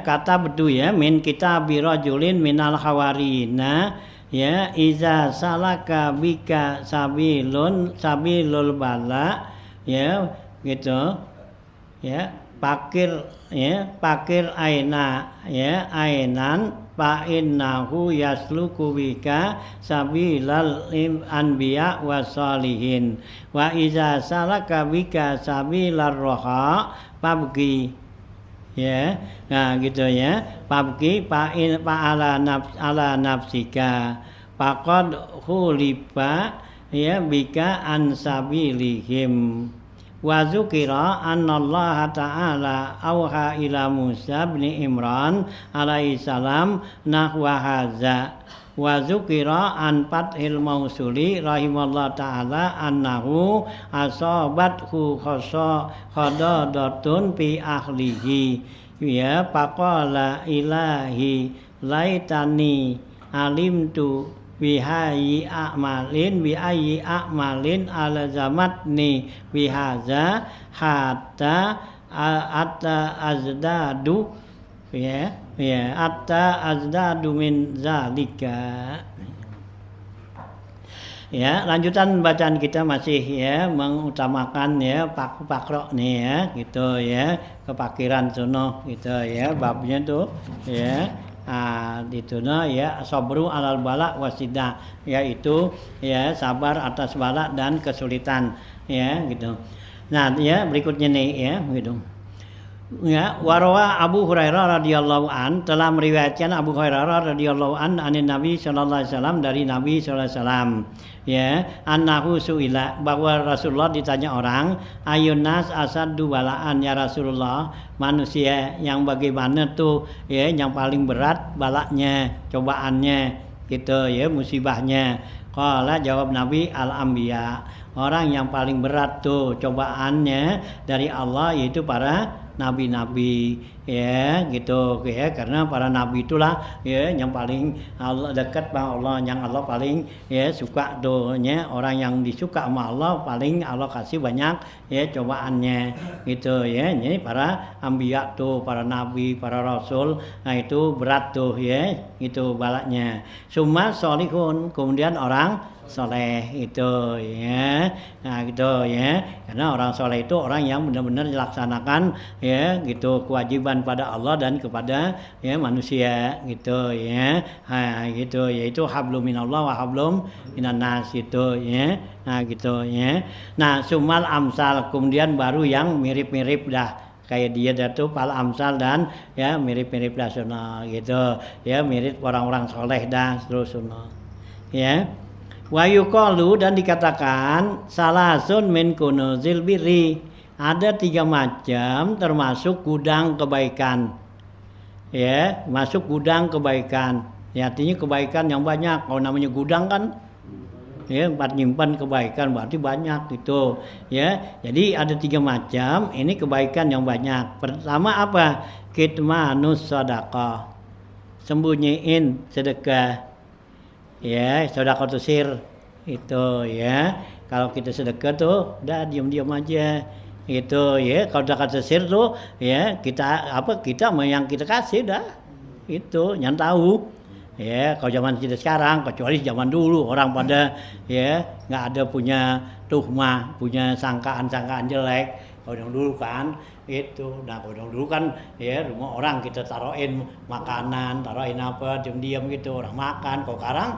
Speaker 1: kata betul min kitabi rajulin minal hawariyina iza salaka bika sabilul bala gitu pakir ainan fa innahu yasluku bika sabilal anbiya wasalihin wa iza salaka bika sabilar roha pabgi gitu pabgi pa ala nafsika faqad khulifa bika an sabilihim. Wa zukira annallaha ta'ala awha ila Musa bin Imran alaihi salam nahwa hadza. Wa zukira an Fathil Mausuli rahimallahu ta'ala annahu asabathu khadadatun fi ahlihi faqala ilahi laitani alimtu bi ayyi a'malin ala zamatni bi hadza hatta azdadu hatta azdadu min zalika. Lanjutan bacaan kita masih mengutamakan pakro nih gitu kepakiran sunnah gitu babnya tuh dituna sabru alal bala wasidah yaitu sabar atas bala dan kesulitan gitu. Nah berikutnya nih gitu. Warawa Abu Hurairah radhiyallahu an telah meriwayatkan Abu Hurairah radhiyallahu an anin Nabi sallallahu alaihi wasallam dari Nabi sallallahu alaihi wasallam annahu suila bahwa Rasulullah ditanya orang ayun nas asaddu balaan ya Rasulullah manusia yang bagaimana tuh yang paling berat balanya cobaannya gitu musibahnya. Qala jawab Nabi al anbiya orang yang paling berat tuh cobaannya dari Allah yaitu para nabi-nabi gitu karena para nabi itulah yang paling Allah dekat sama Allah yang Allah paling suka doanya orang yang disuka sama Allah paling Allah kasih banyak cobaannya gitu jadi para anbiya tuh para nabi para rasul nah itu berat tuh itu balanya summa sholihun kemudian orang soleh itu nah gitu karena orang soleh itu orang yang benar-benar dilaksanakan gitu kewajiban pada Allah dan kepada manusia gitu gitu yaitu hablum minallah wa hablum minan nas gitu nah gitu nah sumal amsal kemudian baru yang mirip-mirip dah kayak dia tuh pal amsal dan mirip-mirip dah sunnah gitu mirip orang-orang soleh dah terus sunnah wa yuqalu dan dikatakan salasun min kunuzil birri ada 3 macam termasuk gudang kebaikan masuk gudang kebaikan artinya kebaikan yang banyak kalau namanya gudang kan tempat nyimpan kebaikan berarti banyak gitu jadi ada 3 macam ini kebaikan yang banyak. Pertama apa? Kitmanus sadaqah sembunyiin sedekah sedekah tusir itu kalau kita sedekah tuh udah diam-diam aja itu kalau sedekah tusir tuh kita yang kita kasih dah itu yang tahu Ya, kalau zaman kita sekarang, kecuali zaman dulu orang pada ya nggak ada punya tuhmah, punya sangkaan-sangkaan jelek. Kalau yang dulu kan itu, nah kalau yang dulu kan ya rumah orang kita taruhin makanan, taruhin apa, diam-diam gitu orang makan. Kalau sekarang,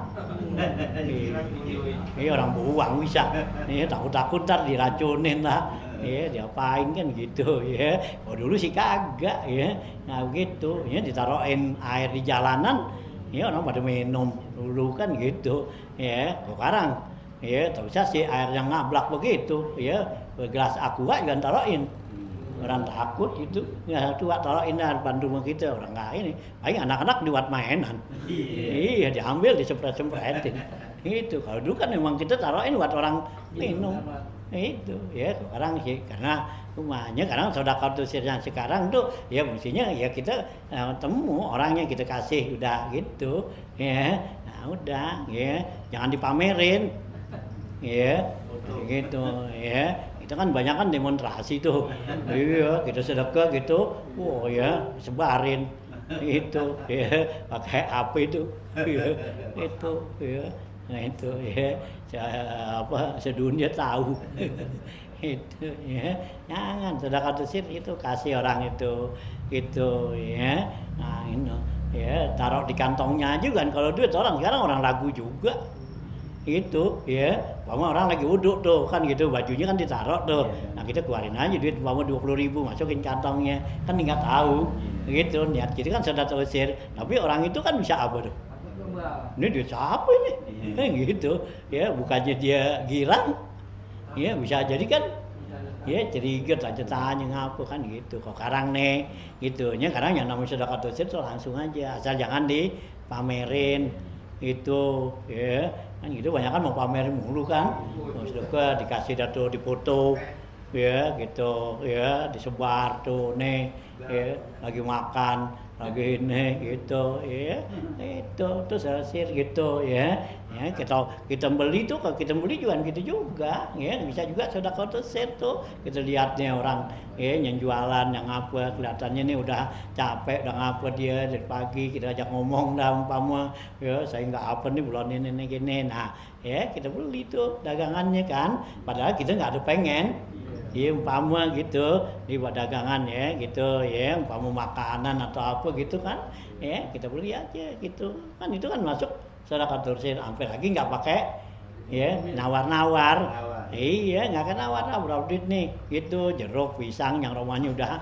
Speaker 1: orang buang bisa, takut-takut ntar diracunin lah. Diapain kan gitu ya. Kalau dulu sih kagak ya, nah begitu, ditaruhin air di jalanan. Orang pada minum dulu kan gitu sekarang tak usah sih air yang ngablak begitu gelas aqua juga taruhin orang takut gitu tua taruhin depan rumah kita orang nggak ini paling anak-anak dibuat mainan diambil disempret-sempretin itu kalau dulu kan memang kita taruhin buat orang minum itu sekarang sih karena rumahnya kadang sedekah tusirnya sekarang tuh mestinya kita temu orangnya kita kasih udah gitu nah udah jangan dipamerin gitu itu kan banyak kan demonstrasi tuh kita sedekah gitu sebarin itu pakai apa itu itu nah itu sedunia tahu itu jangan sedekah tusir itu kasih orang itu gitu nah ini taruh di kantongnya aja kan kalau duit orang sekarang orang lagu juga itu orang lagi wudhu tuh kan gitu bajunya kan ditaruh tuh nah kita keluarin aja duit 20.000 masukin kantongnya kan nggak tahu gitu niat kita kan sedekah tusir tapi orang itu kan bisa apa tuh ini duit siapa ini gitu bukannya dia girang bisa jadi kan ceriget aja tanya ngapa kan gitu kok karang nih gitunya karang yang namanya sedekah tusir tuh langsung aja asal jangan dipamerin itu kan gitu banyak kan mau pamerin mulu kan mau sedekah dikasih datu dipoto gitu disebar tuh nih lagi makan lagi ini gitu itu tuh sisir gitu kita beli tuh kalau kita beli juga gitu juga bisa juga sedekah tusir tuh kita lihatnya orang yang jualan yang apa kelihatannya nih udah capek udah ngapa dia dari pagi kita ajak ngomong dah umpama saya nggak apa nih bulan ini gini nah kita beli tuh dagangannya kan padahal kita nggak ada pengen umpama gitu di dagangan gitu umpama makanan atau apa gitu kan kita beli aja gitu kan itu kan masuk sedekah tusir sampai lagi nggak pakai nawar-nawar nggak akan nawar berapa duit nih gitu jeruk pisang yang romanya udah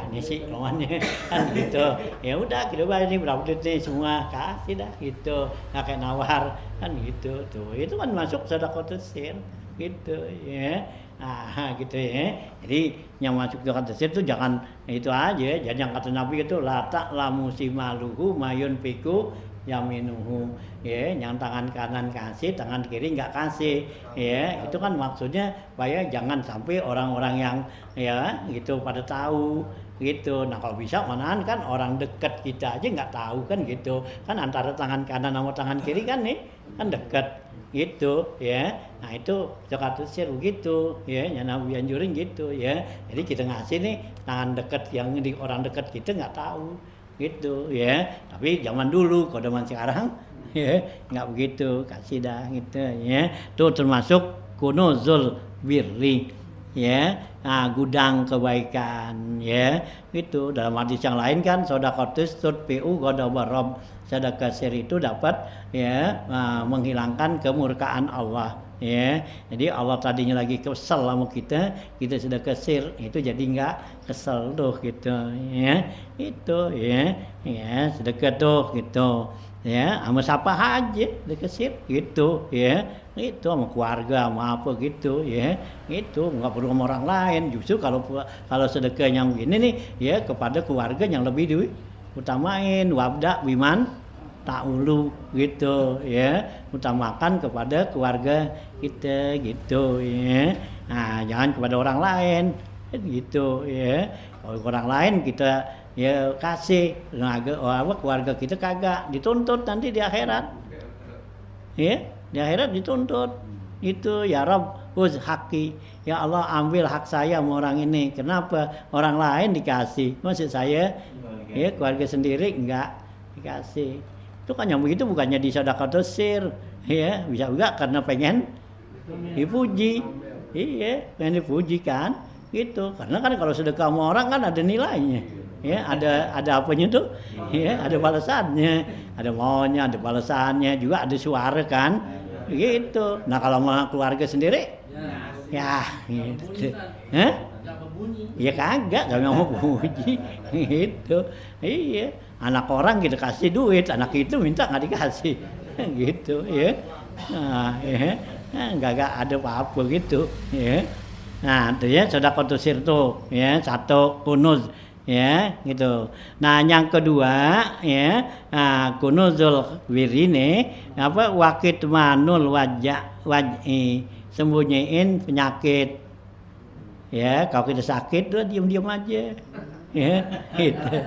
Speaker 1: ini sih romanya kan gitu udah kita bayar nih berapa duit nih semua kasih dah gitu nggak kayak nawar kan gitu tuh itu kan masuk sedekah tusir gitu nah gitu jadi yang masuk sedekah tusir itu jangan itu aja jadi yang kata Nabi itu la ta'lamu simaluhu mayun fiku yaminuhu yang tangan kanan kasih tangan kiri nggak kasih itu kan maksudnya supaya jangan sampai orang-orang yang gitu pada tahu gitu nah kalau bisa manahan kan orang dekat kita aja nggak tahu kan gitu kan antara tangan kanan sama tangan kiri kan nih kan dekat gitu nah itu sedekah tusir begitu yang Nabi anjurin gitu jadi kita ngasih nih tangan dekat yang di orang dekat kita nggak tahu gitu tapi zaman dulu kalau zaman sekarang nggak begitu kasih dah gitu itu termasuk kunuzul birri gudang kebaikan gitu dalam hadis yang lain kan sedekah tudfi'u ghadabar rabb sedekah sir itu dapat menghilangkan kemurkaan Allah jadi Allah tadinya lagi kesel sama kita sedekah sir itu jadi nggak kesel tuh gitu itu sedekah tuh gitu sama siapa aja sedekah sir gitu itu sama keluarga sama apa gitu itu nggak perlu sama orang lain justru kalau sedekah yang begini nih kepada keluarga yang lebih diutamain wabda biman ta'ulu gitu utamakan kepada keluarga kita gitu nah jangan kepada orang lain gitu kalau orang lain kita kasih keluarga kita kagak dituntut nanti di akhirat di akhirat dituntut itu ya Rabb uz haki ya Allah ambil hak saya sama orang ini kenapa orang lain dikasih maksud saya keluarga sendiri enggak dikasih Itu kan yang begitu bukannya disedekahkan sir, ya bisa juga karena pengen dipuji, iya pengen dipuji kan, gitu. Karena kan kalau sedekah sama orang kan ada nilainya, ya ada apanya tuh, ya ada balasannya, ada maunya, ada balasannya, juga ada suara kan, gitu. Nah kalau sama keluarga sendiri, ya gitu,
Speaker 3: Nggak berbunyi.
Speaker 1: ya kagak, gak mau puji, gitu, iya. Anak orang kita kasih duit, anak itu minta nggak dikasih, gitu, ya. Nah, ya, nggak ada apa-apa gitu, ya. Nah, itu ya sedekah sir tuh, ya satu kunuz, ya, gitu. Nah, yang kedua, ya, kunuzul wirine apa wakit manul waj'i sembunyiin penyakit. Ya, kalau kita sakit tuh diam-diam aja. Ya, gitu.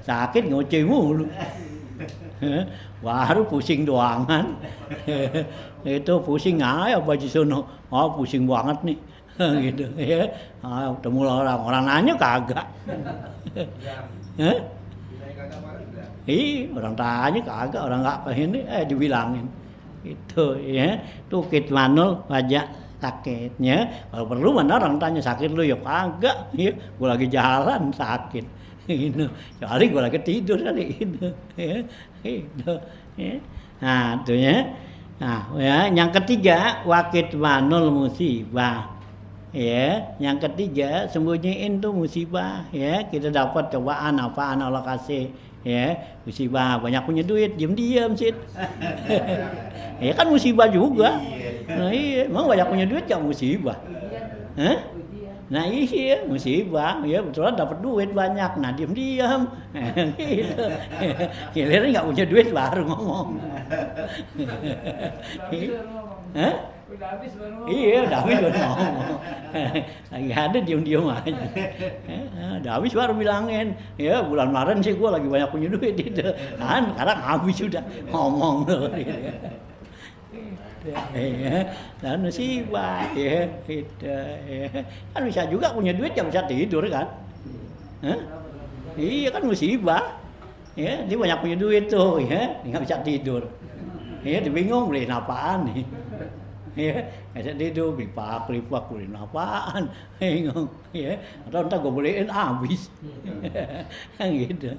Speaker 1: Sakit ngoceh mulu. Baru pusing doangan. Itu pusing aja baju sono. Oh, pusing banget nih. Gitu ya. Ketemu orang nanya kagak. Orang tanya kagak, orang enggak ini dibilangin. Itu ya. Tuh kitmanul wajah sakitnya. Kalau perlu mana orang tanya sakit lu ya kagak. Ya, gua lagi jalan sakit. Gitu. Soalnya gue lagi tidur kali gitu, ya, gitu, ya. Nah, itu ya. Nah, ya, yang ketiga wakit manul musibah, ya. Yang ketiga sembunyiin tuh musibah, ya. Kita dapat cobaan apaan Allah kasih, ya. Musibah banyak punya duit, diam-diam sih. Ya kan musibah juga. Nah, iya, emang banyak punya duit ya musibah. Hah? Nah iya musibah, ya betulan dapat duit banyak, nah diam-diam, gitu. Giliran nggak punya duit baru ngomong. Hah?
Speaker 2: Udah habis baru ngomong.
Speaker 1: Iya, udah habis baru ngomong. Lagi ada diam-diam aja. Udah habis baru bilangin, ya bulan kemarin sih gue lagi banyak punya duit gitu. Kan sekarang habis sudah ngomong loh. Gitu. Ya, dan musibah ya, gitu, ya. Kan bisa juga punya duit yang bisa tidur kan, iya kan musibah, ya dia banyak punya duit tuh, ya nggak bisa tidur, ya dia bingung beliin apaan nih, ya nggak bisa tidur beli pak beliin apaan, bingung, ya atau ntar gue beliin habis, kan gitu.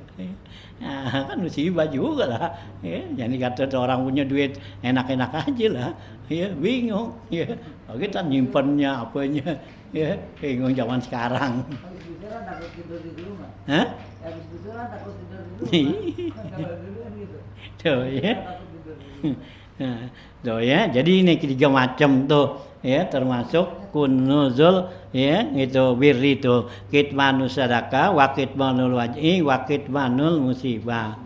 Speaker 1: Nah, kan musibah juga lah, ya. Jadi kata orang punya duit enak-enak aja lah, ya bingung, ya. Kalau kita nyimpennya apanya, ya bingung zaman sekarang.
Speaker 2: Habis bicara takut tidur di rumah.
Speaker 1: Hah?
Speaker 2: Habis bicara takut tidur di rumah. Kalau dulu kan gitu.
Speaker 1: Tuh ya.
Speaker 2: Takut tidur di rumah.
Speaker 1: Nah, tuh ya. Jadi ini 3 macam tuh, ya termasuk kunuzul, ya gitu birri itu kitmanus sadaqah wa kitmanul waj'i wa kitmanul musibah.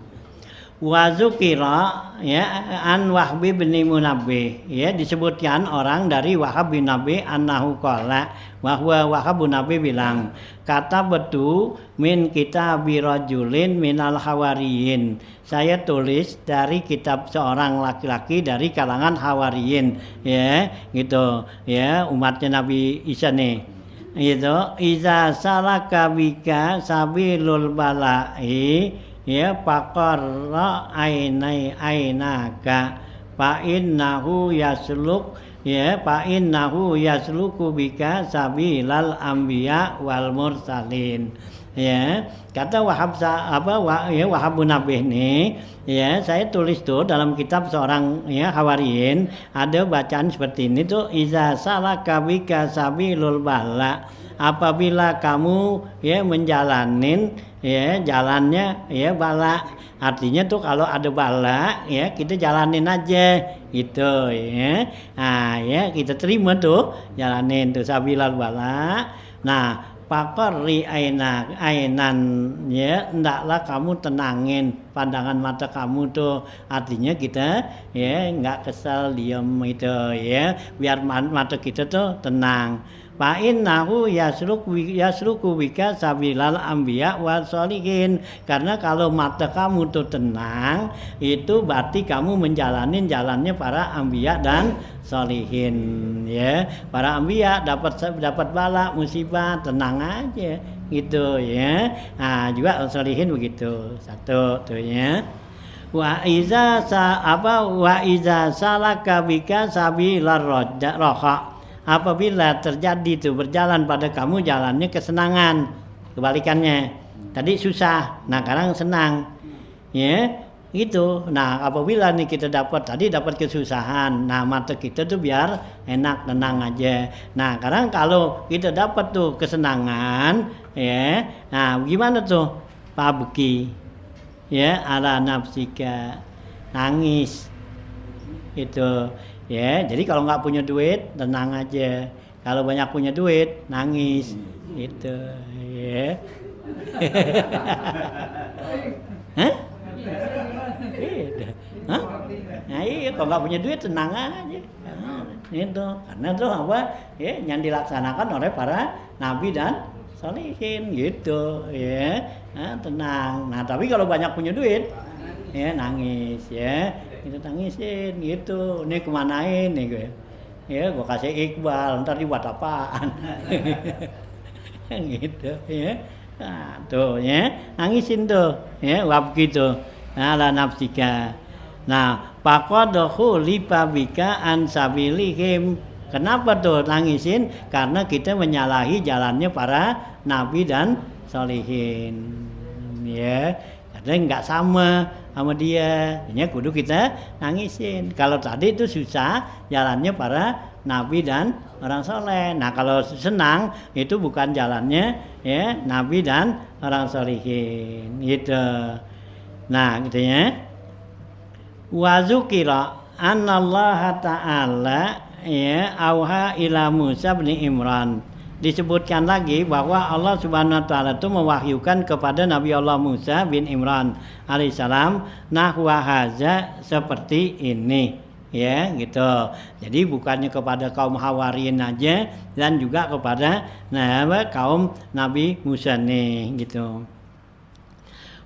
Speaker 1: Wa zukira ya an Wahbi bin Munabbih, ya disebutkan orang dari Wahab bin Nabi annahu qala bahwa Wahab bin Nabi bilang kata betul min kitabi rajulin minal hawariyin, saya tulis dari kitab seorang laki-laki dari kalangan hawariyin, ya gitu, ya umatnya Nabi Isa nih, gitu. Iza salaka bika sabilul balai, ya faqarra ainaka fa innahu yasluk, ya fa innahu yasluku bika sabilal anbiya wal mursalin. Ya, kata Wahab Wahab bin Nabi ini, ya saya tulis tuh dalam kitab seorang ya hawariyin ada bacaan seperti ini tuh iza salaka bika sabilul bala, apabila kamu ya menjalanin ya jalannya ya bala, artinya tuh kalau ada bala ya kita jalanin aja gitu ya. Nah ya kita terima tuh jalanin tuh sabilal bala. Nah pakori ainan ya ndaklah kamu tenangin pandangan mata kamu tuh, artinya kita ya nggak kesal diam itu ya biar mata kita tuh tenang. Fa innahu yasluku bika sabilal anbiya wal sholihin, karena kalau mata kamu tuh tenang itu berarti kamu menjalanin jalannya para anbiya dan sholihin, ya para anbiya dapat bala musibah tenang aja gitu ya. Nah juga sholihin begitu satu tuh ya. Wa iza salaka bika sabilar raha. Apabila terjadi itu berjalan pada kamu jalannya kesenangan, kebalikannya. Tadi susah, nah sekarang senang. Ya, gitu. Nah, apabila nih kita dapat kesusahan, nah mata kita tuh biar enak, tenang aja. Nah, sekarang kalau kita dapat tuh kesenangan, ya. Nah, gimana tuh? Pabki. Ya, ala nafsika. Nangis. Itu. Ya, jadi kalau nggak punya duit, tenang aja. Kalau banyak punya duit, nangis. Itu, ya. Hah? Hah? Nah, iya, kalau nggak punya duit, tenang aja. Itu, karena itu apa? Ya, yang dilaksanakan oleh para nabi dan sholihin, gitu. Ya, nah, tenang. Nah, tapi kalau banyak punya duit, ya nangis, ya. Kita tangisin gitu, ini kemanain nih gue, ya gue kasih Iqbal, ntar dibuat apaan, gitu, ya, nah, tuh, ya, nangisin tuh, ya, wab gitu, ala nafsika, nah, pakodohu lipabika ansabilihim, kenapa tuh nangisin? Karena kita menyalahi jalannya para nabi dan sholihin, ya, karena nggak sama dia, ya kudu kita nangisin. Kalau tadi itu susah jalannya para nabi dan orang soleh. Nah kalau senang itu bukan jalannya ya nabi dan orang solihin gitu. Nah gitu ya. Wazukira anallaha ta'ala ya auha ila Musa bin Imran. Disebutkan lagi bahwa Allah Subhanahu wa taala itu mewahyukan kepada Nabi Allah Musa bin Imran alaihissalam nahwa haza seperti ini ya gitu. Jadi bukannya kepada kaum Hawariyin aja dan juga kepada kaum Nabi Musa nih gitu.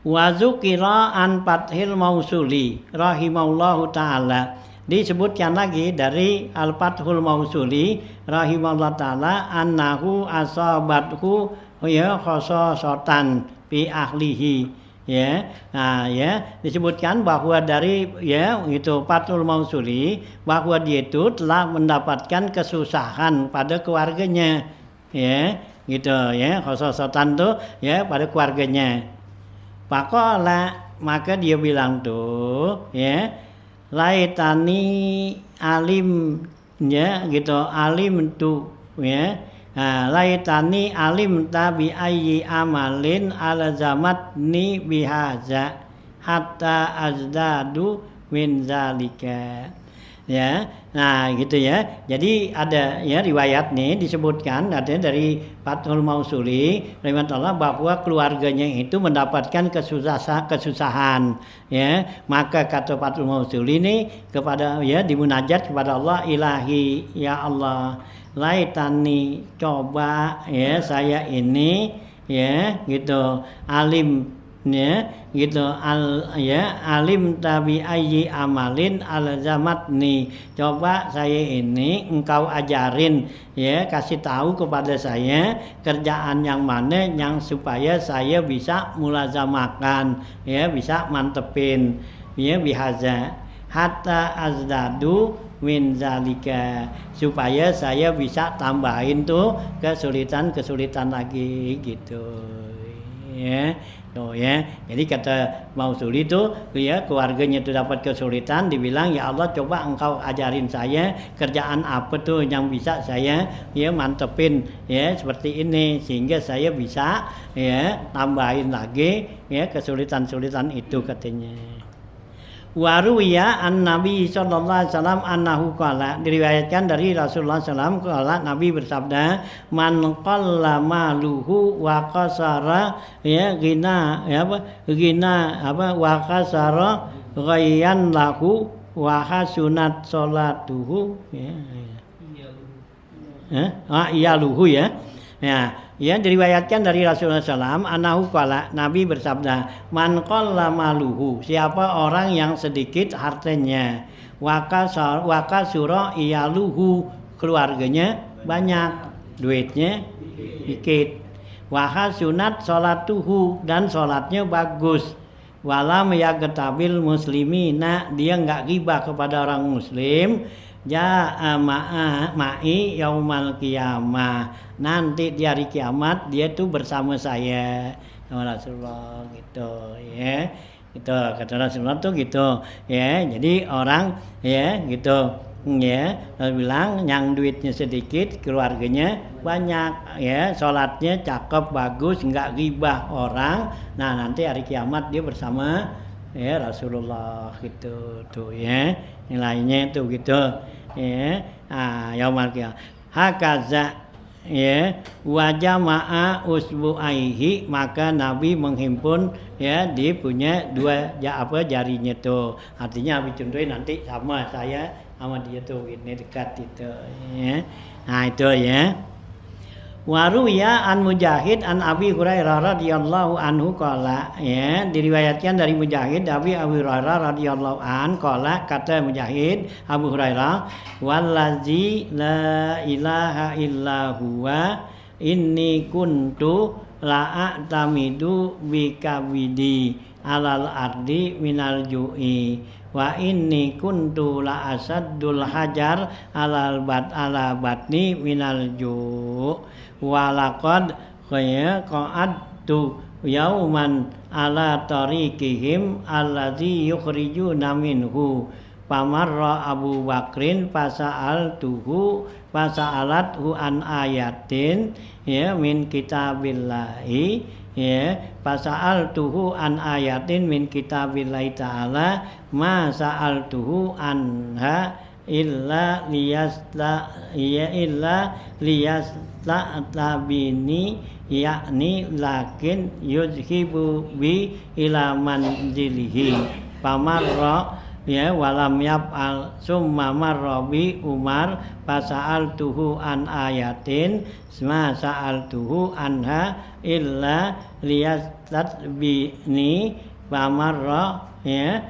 Speaker 1: Wa zukira an fathil mausuli rahimallahu taala. Disebutkan lagi dari Al-Fathul Mausuli rahimahullah ta'ala annahu asabathu ya khososatan fi ahlihi ya. Nah ya disebutkan bahwa dari ya itu Fathul Mausuli bahwa dia itu telah mendapatkan kesusahan pada keluarganya ya gitu ya, khososatan tuh ya pada keluarganya. Faqala maka dia bilang tuh ya laitani alim ya gitu alim tu ya laitani alim tabi ayyi amalin alzamat ni bihaza hatta azdadu min zalika ya. Nah gitu ya, jadi ada ya riwayat nih disebutkan ada dari Fathul Mausuli rahimahullah bahwa keluarganya itu mendapatkan kesusahan ya, maka kata Fathul Mausuli ini kepada ya dimunajat kepada Allah, ilahi ya Allah laitani coba ya saya ini ya gitu alim ya gitu alim tabi ayyi amalin alzamatni coba saya ini engkau ajarin ya kasih tahu kepada saya kerjaan yang mana yang supaya saya bisa mulazamakan ya bisa mantepin ya bihaza hatta azdadu min zalika supaya saya bisa tambahin tuh kesulitan lagi gitu ya. Oh ya, jadi kata Mausuli itu ya keluarganya itu dapat kesulitan, dibilang ya Allah coba engkau ajarin saya kerjaan apa tuh yang bisa saya ya mantepin ya seperti ini sehingga saya bisa ya tambahin lagi ya kesulitan itu katanya. Waruya an Nabi sallallahu alaihi wasallam annahu qala diriwayatkan dari Rasulullah sallallahu alaihi wasallam Nabi bersabda man qalla maluhu wa qasara ya gina wa qasara ghayyan lahu wa hasunat salatuhu ya iyaluhu ya. Ya diriwayatkan dari Rasulullah SAW anahu qala Nabi bersabda man qalla maluhu siapa orang yang sedikit hartanya waka sura iyaluhu keluarganya banyak duitnya dikit wahasunat salatuhu dan salatnya bagus walam yagtabil muslimina, dia enggak ghibah kepada orang muslim, ja'a ma'i yaumal qiyamah, nanti di hari kiamat dia tuh bersama saya sama Rasulullah gitu ya. Gitu kata Rasulullah tuh gitu ya. Jadi orang ya gitu ya, bilang yang duitnya sedikit keluarganya banyak ya, sholatnya cakep bagus, nggak ghibah orang, nah nanti hari kiamat dia bersama ya Rasulullah gitu tuh ya, nilainya itu gitu ya. Yaumul qiyamah hakaza ya, wajah ma'a usbu'aihi, maka Nabi menghimpun ya, dia punya dua jarinya tuh, artinya Nabi contohin nanti sama saya sama dia tuh ini dekat itu ya. Nah itu ya. Waruya an Mujahid an Abi Hurairah radhiyallahu anhu qala, ya diriwayatkan dari Mujahid dari Abu Hurairah radhiyallahu an qala, kata Mujahid Abu Hurairah, wallazi la ilaha illa huwa inni kuntu la a'tamidu bikabidi alal ardi minal ju'i wa inni kuntu la asaddul hajar ala batni minal ju' wa laqad qa'adtu yauman ala tariqihim allazi yukhrijuna minhu pamarra Abu Bakrin fasa'alathu an ayatin ya min kitabillahi ya, fasa'altuhu an ayatin min kitabillahi ta'ala ma sa'altuhu anha illa liyastabini, yakni lakin yuzhibu bi ila manzilihi pamarra ya walam yaf'al summa marra bi Umar fasa'altuhu an ayatin ma sa'altuhu anha illa liyastabini pamarra ya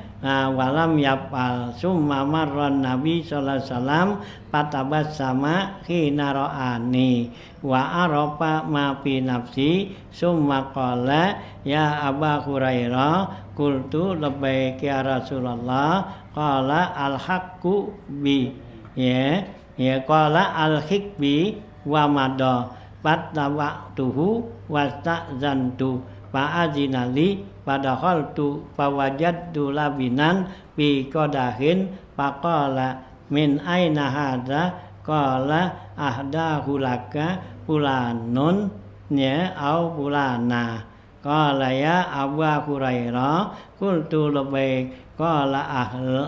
Speaker 1: walam yaf'al summa marra Nabi sallallahu alaihi wasallam fatabassama khina ra'ani wa arafa ma fi nafsi summa qala ya Aba Hurairah qultu labbaik ya Rasulullah qala al-haqqu bi ya qala al-hikbi wa madha fattaba'tuhu wasta'zantu fa'azinali padakhaltu fawajadtu labinan fi qadahin faqala min aina hadza qala ahdahu laka fulanun ya au fulana qala ya Abu Hurairah qultu labbaik qala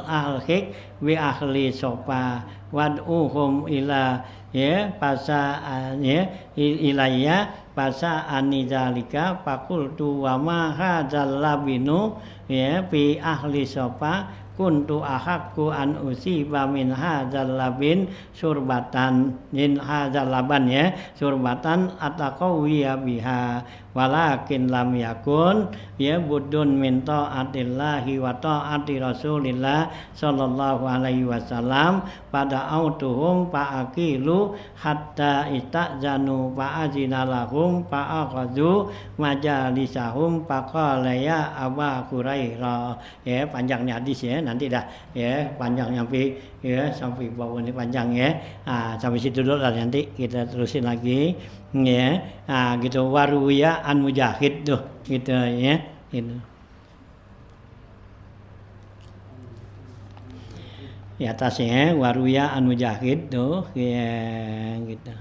Speaker 1: ahlik bi ahli sofa wad'uhum ila ya pasa ya ilayya pasa anizalika fakultu wa ma hadzal labinu ya fi ahli sofa kuntu ahakku an usiba min hadzal labin surbatan min hadzal laban ya surbatan ataqawiya biha walakin lam yakun ya budun min taatillahi wa taati Rasulillah sallallahu alaihi wasallam pada autuhum faakilu hatta istazanu faazina lahum faakhadhu majalisahum faqala ya Aba Hurairah ya, panjangnya hadis ya, nanti dah ya panjangnya sampai bawah ini panjang ya. Sampai situ dulu lah, nanti kita terusin lagi ya. Gitu waruya an Mujahid tuh gitu ya gitu. Di atasnya waruya an Mujahid tuh ya gitu.